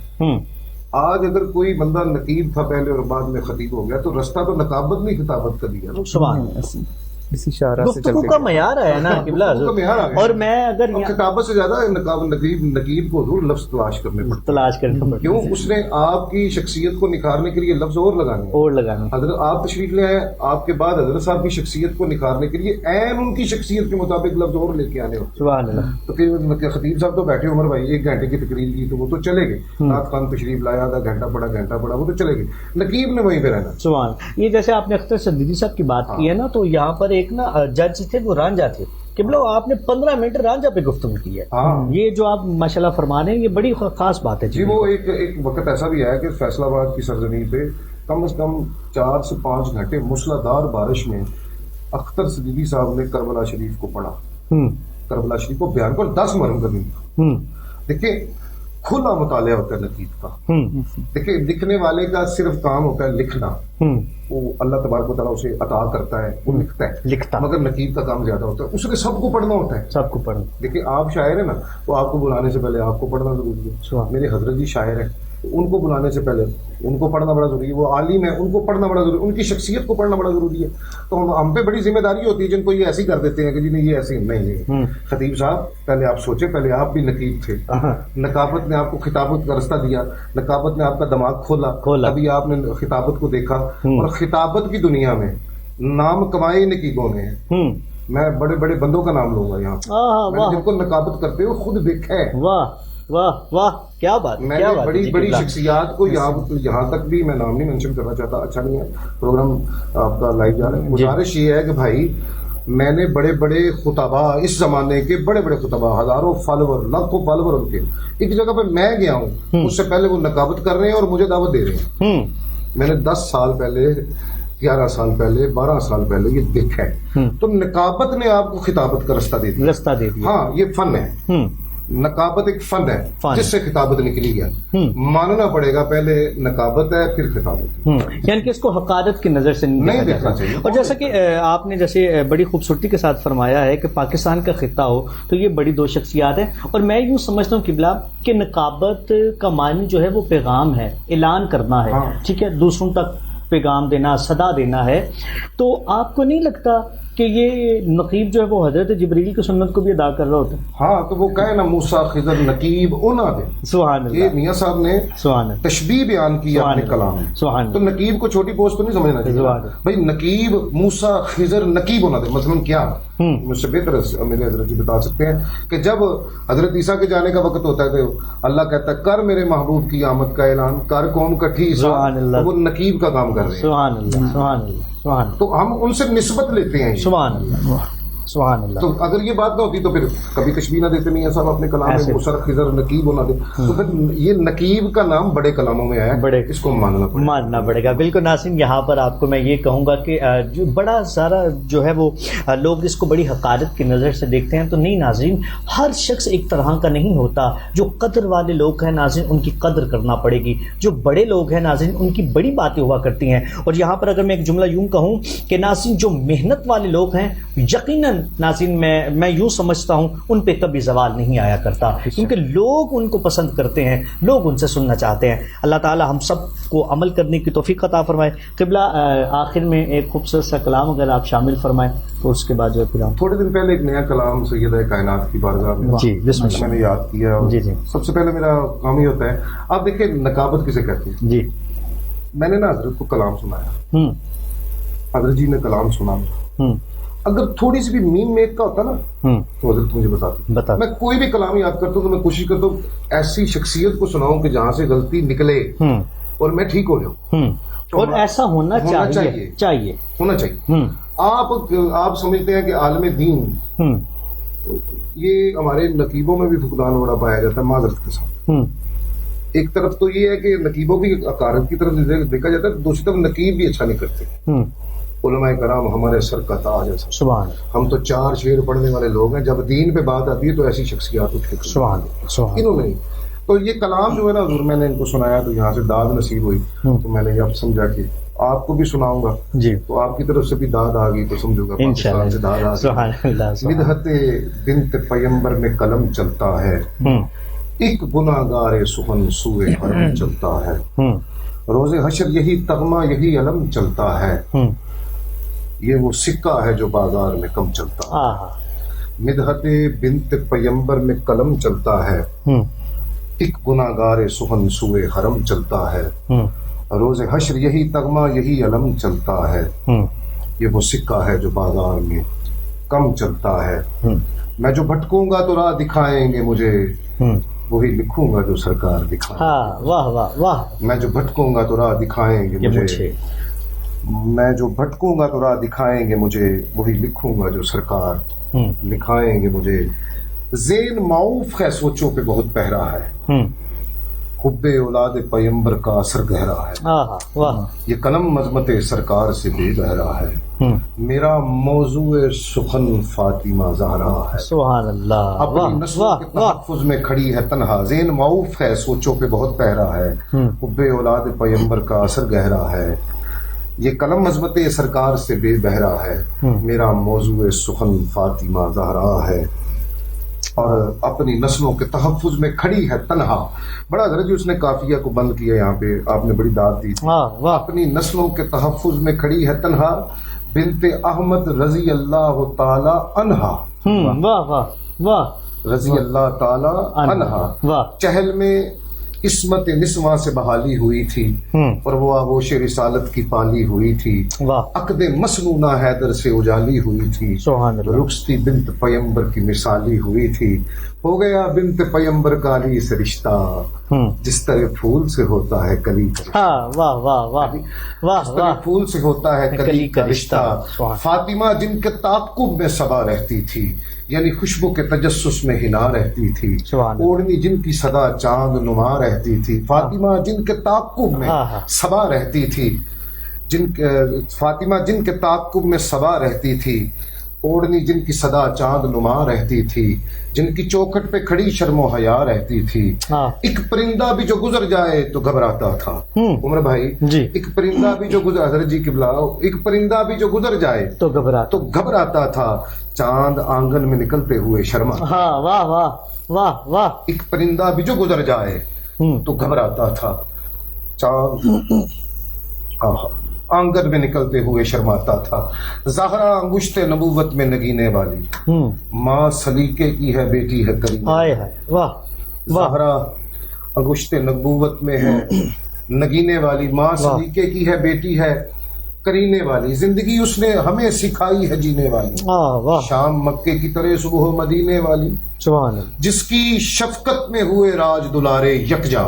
آج اگر کوئی بندہ نقیب تھا پہلے اور بعد میں خطیب ہو گیا تو رستہ تو نقابت نہیں خطابت کا دیا. سبحان اللہ. اسی شاہراہ سے گفتگو کا معیار ہے نا قبلہ حضرت. اور میں اگر خطابت سے زیادہ نقیب کو ضرور لفظ تلاش کرنے پڑتے، تلاش کرنا پڑتا، کیوں اس نے آپ کی شخصیت کو نکھارنے کے لیے لفظ اور لگانے. حضرت آپ تشریف لے آئے، آپ کے بعد حضرت صاحب کی شخصیت کو نکھارنے کے لیے عین ان کی شخصیت کے مطابق لفظ اور لے کے آنے ہوتے. سبحان اللہ. تو پھر خطیب صاحب تو بیٹھے عمر بھائی 1 گھنٹے کی تقریر کی تو وہ تو چلے گئے، رات خان تشریف لایا، آدھا گھنٹہ پڑا وہ تو چلے گئے. نقیب نے وہیں پہ رہنا. سبحان. یہ جیسے آپ نے اختر صدیقی صاحب کی بات کی ہے نا، تو یہاں پر ایک نا جج تھے، وہ رانجھا تھے. قبلہ آپ نے 15 منٹ رانجھا پہ گفتگو کی ہے. یہ جو آپ ماشاءاللہ فرما رہے ہیں یہ بڑی خاص بات ہے. جی وہ ایک وقت ایسا بھی ہے کہ فیصل آباد کی سرزمین پہ کم از کم 4 سے 5 گھنٹے موسلادھار بارش میں اختر صدیقی صاحب نے کربلا شریف کو پڑھا، کربلا شریف کو بیان کر 10 مرم کرنی. دیکھیں کھلا مطالعہ ہوتا ہے نقیب کا. دیکھیں لکھنے والے کا صرف کام ہوتا ہے لکھنا، وہ اللہ تبارک و تعالیٰ اسے عطا کرتا ہے، وہ لکھتا ہے، مگر نقیب کا کام زیادہ ہوتا ہے، اس نے سب کو پڑھنا ہوتا ہے، سب کو پڑھنا. دیکھیں آپ شاعر ہیں نا، تو آپ کو بلانے سے پہلے آپ کو پڑھنا ضروری ہے. میرے حضرت جی شاعر ہیں، ان کو بلانے سے پہلے ان کو پڑھنا بڑا ضروری ہے. وہ عالم ہے، ان کو پڑھنا بڑا ضروری ہے، ان کی شخصیت کو پڑھنا بڑا ضروری ہے. تو ہم پہ بڑی ذمہ داری ہوتی ہے جن کو یہ ایسی کر دیتے ہیں کہ جی نہیں یہ ایسی نہیں. خطیب صاحب پہلے آپ سوچے، پہلے آپ بھی نقیب تھے، نقابت نے آپ کو خطابت کا رستہ دیا، نقابت نے آپ کا دماغ کھولا، ابھی آپ نے خطابت کو دیکھا. اور خطابت کی دنیا میں نام کمائے نقیبوں نے. میں بڑے بڑے بندوں کا نام لوں گا یہاں، میں نے جن کو نقابت کرتے ہوئے خود دیکھا ہے. واہ واہ واہ کیا بات. میں نے بڑی بڑی شخصیات کو یہاں تک بھی میں نام نہیں مینشن کرنا چاہتا، اچھا نہیں ہے پروگرام آپ کا لائیو جا رہا ہے. گزارش یہ ہے کہ بھائی میں نے بڑے بڑے خطبہ، اس زمانے کے بڑے بڑے خطبہ، ہزاروں فالوور، لاکھوں فالوور ان کے، ایک جگہ پہ میں گیا ہوں، اس سے پہلے وہ نقابت کر رہے ہیں اور مجھے دعوت دے رہے ہیں. میں نے 10 سال پہلے، 11 سال پہلے، 12 سال پہلے یہ دیکھا ہے. تو نقابت نے آپ کو خطابت کا رستہ دے دیا. ہاں یہ فن ہے، نقابت ایک فن ہے جس سے خطابت نکلی گیا. ماننا پڑے گا پہلے نقابت ہے پھر خطابت، یعنی کہ اس کو حقارت کی نظر سے نہیں دیکھنا چاہیے. اور جیسا کہ آپ نے جیسے بڑی خوبصورتی کے ساتھ فرمایا ہے کہ پاکستان کا خطہ ہو تو یہ بڑی 2 شخصیات ہیں. اور میں یوں سمجھتا ہوں قبلہ کہ نقابت کا معنی جو ہے وہ پیغام ہے، اعلان کرنا ہے، ٹھیک ہے، دوسروں تک پیغام دینا، صدا دینا ہے. تو آپ کو نہیں لگتا کہ یہ نقیب جو ہے وہ حضرت جبریل کی سنت کو بھی ادا کر رہا ہوتا ہے؟ ہاں تو وہ کہے نا موسیٰ خضر نقیب اونا دے. سبحان اللہ. یہ میاں صاحب نے تشبیہ بیان کی اپنے کلام میں. تو نقیب کو چھوٹی پوسٹ تو نہیں سمجھنا چاہیے بھائی. نقیب موسیٰ خضر نقیب ہونا دے مثلاً کیا؟ مجھ سے بہتر میرے حضرت جی بتا سکتے ہیں کہ جب حضرت عیسیٰ کے جانے کا وقت ہوتا ہے تو اللہ کہتا ہے کر میرے محبوب کی آمد کا اعلان، کر قوم کٹھی، وہ نقیب کا کام کر رہے ہیں. سبحان اللہ سبحان اللہ. تو ہم ان سے نسبت لیتے ہیں. سبحان اللہ سبحان اللہ. تو اگر یہ بات نہ ہوتی تو پھر کبھی تشبیہ نہ دیتے میاں صاحب اپنے کلام میں موسیٰ خضر نقیب ہونا دے. تو پھر یہ نقیب کا نام بڑے کلاموں میں آیا، بڑے اس کو ماننا پڑے گا. بالکل ناظرین، یہاں پر آپ کو میں یہ کہوں گا کہ جو بڑا سارا جو ہے وہ لوگ اس کو بڑی حقارت کی نظر سے دیکھتے ہیں. تو نہیں ناظرین، ہر شخص ایک طرح کا نہیں ہوتا. جو قدر والے لوگ ہیں ناظرین ان کی قدر کرنا پڑے گی. جو بڑے لوگ ہیں ناظرین ان کی بڑی باتیں ہوا کرتی ہیں. اور یہاں پر اگر میں ایک جملہ یوں کہوں کہ ناظرین جو محنت والے لوگ ہیں یقیناً ناظرین میں یوں سمجھتا ہوں ان پہ کبھی زوال نہیں آیا کرتا، کیونکہ لوگ ان کو پسند کرتے ہیں، لوگ ان سے سننا چاہتے ہیں. اللہ تعالی ہم سب کو عمل کرنے کی توفیق عطا فرمائے. قبلہ آخر میں ایک خوبصورت سا کلام اگر آپ شامل فرمائیں تو اس کے بعد جو ہے پھر تھوڑے دن پہلے ایک نیا کلام سیدہ کائنات کی بارگاہ میں جی میں نے یاد کیا. جی جی. سب سے پہلے میرا کام یہ ہوتا ہے، آپ دیکھیں نقابت کسے کہتے ہیں. جی میں نے نا حضرت کو کلام سنایا، حضرت جی نے کلام سنا. اگر تھوڑی سی بھی میم میک کا ہوتا نا تو حضرت مجھے بتا. میں کوئی بھی کلام یاد کرتا ہوں تو میں کوشش کرتا ہوں ایسی شخصیت کو سناؤں کہ جہاں سے غلطی نکلے اور میں ٹھیک ہو جاؤں. اور ایسا ہونا چاہیے. آپ سمجھتے ہیں کہ عالم دین یہ ہمارے نقیبوں میں بھی فقدان بڑا پایا جاتا ہے معذرت کے ساتھ. ایک طرف تو یہ ہے کہ نقیبوں کی حقارت کی طرف دیکھا جاتا ہے، دوسری طرف نقیب بھی اچھا نہیں کرتے. علماء کرام ہمارے سر کا تاج ہے. سبحان ہم تو 4 شعر پڑھنے والے لوگ ہیں, جب دین پہ بات آتی ہے تو ایسی شخصیات اٹھ کے سبحان سبحان انہوں نے. تو یہ کلام جو ہے نا حضور, میں نے ان کو سنایا تو یہاں سے داد نصیب ہوئی, تو میں نے اب سمجھا کہ آپ کو بھی سناؤں گا, جی تو آپ کی طرف سے بھی داد آ گئی تو سمجھو گا پاکستان سے داد آ سبحان اللہ. گئی. مدحت بنت پیمبر میں قلم چلتا ہے, ایک گناہگار سخن سوئے حرم چلتا ہے, روز حشر یہی تغمہ یہی علم چلتا ہے, یہ وہ سکہ ہے جو بازار میں کم چلتا ہے. مدحت بنت پیمبر میں قلم چلتا ہے, ایک گناہگار سخن سوئے حرم چلتا ہے, روز حشر یہی تغمہ یہی علم چلتا ہے, یہ وہ سکہ ہے جو بازار میں کم چلتا ہے. میں جو بھٹکوں گا تو راہ دکھائیں گے مجھے, وہی لکھوں گا جو سرکار دکھائیں گے. واہ واہ واہ. میں جو بھٹکوں گا تو راہ دکھائیں گے مجھے, میں جو بھٹکوں گا تو راہ دکھائیں گے مجھے, وہی لکھوں گا جو سرکار لکھائیں گے مجھے. زین معوف ہے سوچوں پہ بہت پہرا ہے, حب اولاد پیمبر کا اثر گہرا ہے. یہ قلم مظمت سرکار سے بے بہرا ہے, میرا موضوع سخن فاطمہ زہرا ہے. سبحان اللہ. اپنی نسلوں کے تحفظ میں کھڑی ہے تنہا, زین معوف ہے سوچوں پہ بہت پہرا ہے, حب اولاد پیمبر کا اثر گہرا ہے. یہ قلم مظمت سرکار سے بے بہرا ہے, میرا موضوع سخن فاطمہ زہرا ہے. اور اپنی نسلوں کے تحفظ میں کھڑی ہے تنہا. بڑا درجہ اس نے قافیہ کو بند کیا, یہاں پہ آپ نے بڑی داد دی. اپنی نسلوں کے تحفظ میں کھڑی ہے تنہا, بنت احمد رضی اللہ تعالی عنہا. واہ واہ واہ. رضی اللہ تعالی عنہا. چہل میں عصمت نسواں سے بحالی ہوئی تھی, اور وہ آغوش رسالت کی پالی ہوئی تھی. عقد مسنونہ حیدر سے اجالی ہوئی تھی, رخصتی بنت پیمبر کی مثالی ہوئی تھی. ہو گیا بنت پیمبر کا علی سے رشتہ, جس طرح پھول سے ہوتا ہے کلی کا رشتہ. واہ واہ واہ واہ. جس طرح پھول سے ہوتا ہے کلی کا رشتہ. فاطمہ جن کے تعاقب میں صبا رہتی تھی, یعنی خوشبو کے تجسس میں ہنا رہتی تھی. اوڑھنی جن کی صدا چاند نما رہتی تھی. فاطمہ جن کے تعاقب میں صبا رہتی تھی, فاطمہ جن کے تعاقب میں صبا رہتی تھی. اوڑھنی جن کی صدا چاند نما رہتی تھی, جن کی چوکھٹ پہ کھڑی شرم و حیا رہتی تھی. ایک پرندہ بھی جو گزر جائے تو گھبراتا تھا. عمر بھائی, ایک پرندہ بھی جو گزر, حضرت جی قبلہ, ایک پرندہ بھی جو گزر جائے تو گھبراتا تھا. چاند آنگن میں نکلتے ہوئے شرما. واہ واہ واہ واہ. ایک پرندہ بھی جو گزر جائے تو گھبراتا تھا. چاند آنگن میں نکلتے ہوئے شرماتا تھا. زہرا انگشت نبوت میں نگینے والی, ماں سلیقے کی ہے بیٹی ہے کریمہ. زہرا انگشت نبوت میں ہے نگینے والی, ماں سلیقے کی ہے بیٹی ہے کرینے والی. زندگی اس نے ہمیں سکھائی ہے جینے والی, شام مکے کی طرح صبح مدینے والی. جس کی شفقت میں ہوئے راج دلارے یکجا,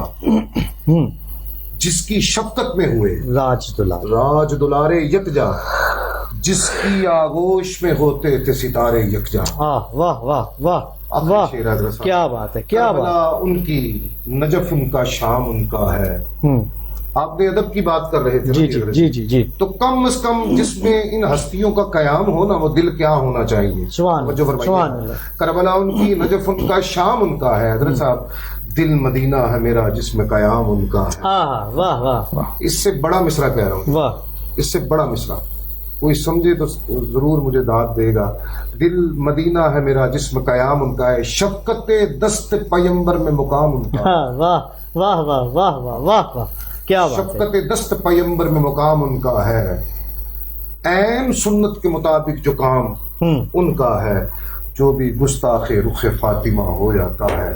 جس کی شفقت میں ہوئے راج دلارے یکجا, جس کی آغوش میں ہوتے تھے ستارے یکجا. واہ واہ واہ. کیا بات ہے, کیا بات. ان کی نجف ان کا شام ان کا ہے. آپ نے ادب کی بات کر رہے تھے. جی. تو کم از کم جس میں ان ہستیوں کا قیام ہو نا, وہ دل کیا ہونا چاہیے. کربلا ان کی نجف ان کا شام ان کا ہے. حضرت صاحب, دل مدینہ ہے میرا جس میں قیام ان کا ہے. واہ واہ. اس سے بڑا مصرع کہہ رہا ہوں, اس سے بڑا مصرع کوئی سمجھے تو ضرور مجھے داد دے گا. دل مدینہ ہے میرا جس میں قیام ان کا ہے, شفقت دست پیمبر میں مقام ان کا. واہ واہ واہ واہ واہ واہ. کیا بات ہے. شفقت دست پیمبر میں مقام ان کا ہے, عین سنت کے مطابق جو کام ان کا ہے. جو بھی گستاخ رخ فاطمہ ہو جاتا ہے,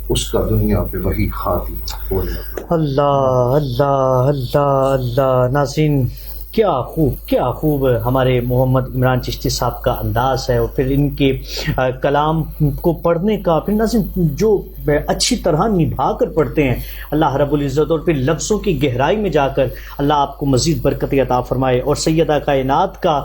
اس کا دنیا پہ وہی خاتمہ ہو جاتا ہے. اللہ اللہ اللہ اللہ. ناظرین, کیا خوب ہمارے محمد عمران چشتی صاحب کا انداز ہے, اور پھر ان کے کلام کو پڑھنے کا, پھر ناظرین جو اچھی طرح نبھا کر پڑھتے ہیں اللہ رب العزت, اور پھر لفظوں کی گہرائی میں جا کر اللہ آپ کو مزید برکت عطا فرمائے, اور سیدہ کائنات کا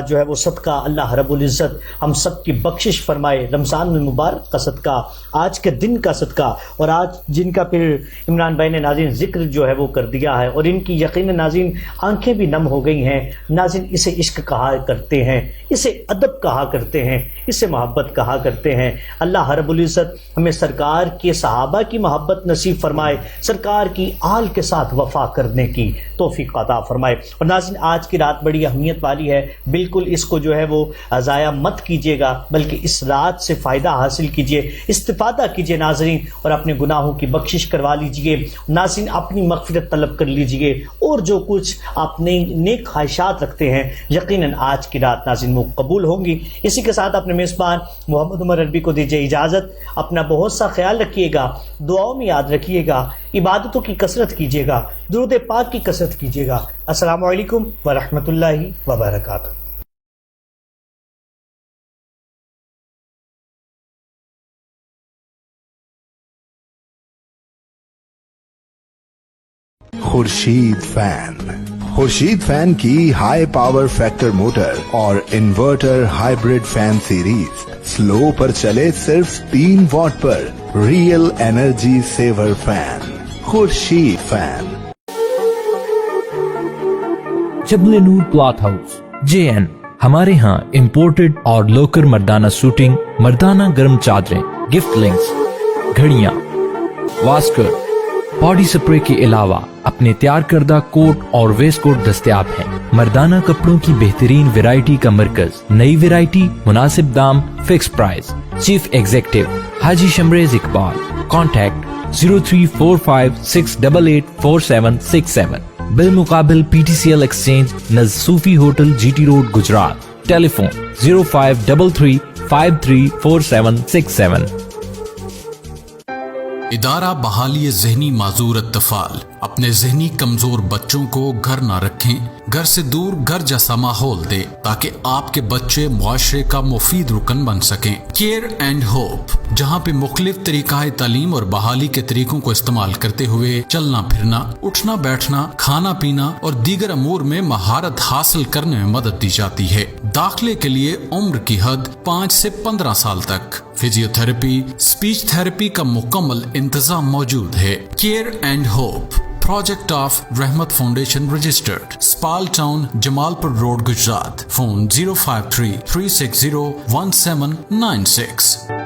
جو ہے وہ صدقہ اللہ رب العزت ہم سب کی بخشش فرمائے. رمضان المبارک کا صدقہ, آج کے دن کا صدقہ, اور آج جن کا پھر عمران بھائی نے ناظرین ذکر جو ہے وہ کر دیا ہے, اور ان کی یقین ناظرین آنکھیں بھی نم ہو گئی ہیں ناظرین، اسے عشق کہا کرتے ہیں، اسے ادب کہا کرتے ہیں، اسے محبت کہا کرتے ہیں۔ اللہ رب العزت ہمیں سرکار کے صحابہ کی محبت نصیب فرمائے، سرکار کی آل کے ساتھ وفا کرنے کی توفیق عطا فرمائے۔ اور ناظرین آج کی رات بڑی اہمیت والی ہے، بالکل اس کو جو ہے وہ ضائع مت کیجیے گا، بلکہ اس رات سے فائدہ حاصل کیجیے، استفادہ کیجیے ناظرین، اور اپنے گناہوں کی بخشش کروا لیجیے ناظرین، اپنی مغفرت طلب کر لیجیے، اور جو کچھ آپ نیک خواہشات رکھتے ہیں یقیناً آج کی رات ناظرین وہ قبول ہوں گی۔ اسی کے ساتھ اپنے میزبان محمد عمر عربی کو دیجیے اجازت، اپنا بہت سا خیال رکھیے گا، دعاؤں میں یاد رکھیے گا، عبادتوں کی کثرت کیجیے گا، درود پاک کی کثرت کیجیے گا۔ السلام علیکم ورحمۃ اللہ وبرکاتہ۔ خورشید فین کی ہائی پاور فیکٹر موٹر اور inverter hybrid fan series slow پر چلے صرف 3 واٹ پر، real energy saver fan, Khurshid fan. Jabal Noor cloth house JN، ہمارے ہاں امپورٹڈ اور لوکل مردانہ سوٹنگ، مردانہ گرم چادریں، گفٹ لنکس، گھڑیاں، واسکر، باڈی سپرے کے علاوہ اپنے تیار کردہ کوٹ اور ویسٹ کوٹ دستیاب ہیں۔ مردانہ کپڑوں کی بہترین ویرائٹی کا مرکز، نئی ویرائٹی، مناسب دام، فکس پرائز۔ چیف ایگزیکٹو حاجی شمریز اقبال، کانٹیکٹ 034568846767، بالمقابل PTCL ایکسچینج نزد صوفی ہوٹل GT روڈ گجرات، ٹیلی فون 0533534767۔ ادارہ بحالی ذہنی معذور اطفال اپنے ذہنی کمزور بچوں کو گھر نہ رکھیں، گھر سے دور گھر جیسا ماحول دے تاکہ آپ کے بچے معاشرے کا مفید رکن بن سکیں۔ کیئر اینڈ ہوپ، جہاں پہ مختلف طریقہ تعلیم اور بحالی کے طریقوں کو استعمال کرتے ہوئے چلنا پھرنا، اٹھنا بیٹھنا، کھانا پینا اور دیگر امور میں مہارت حاصل کرنے میں مدد دی جاتی ہے۔ داخلے کے لیے عمر کی حد 5 سے 15 سال تک۔ فزیو تھراپی، اسپیچ تھراپی کا مکمل انتظام موجود ہے۔ Care and hope, project of رحمت فاؤنڈیشن رجسٹرڈ، اسپال ٹاؤن، جمال پور روڈ، گجرات۔ فون 05336011796۔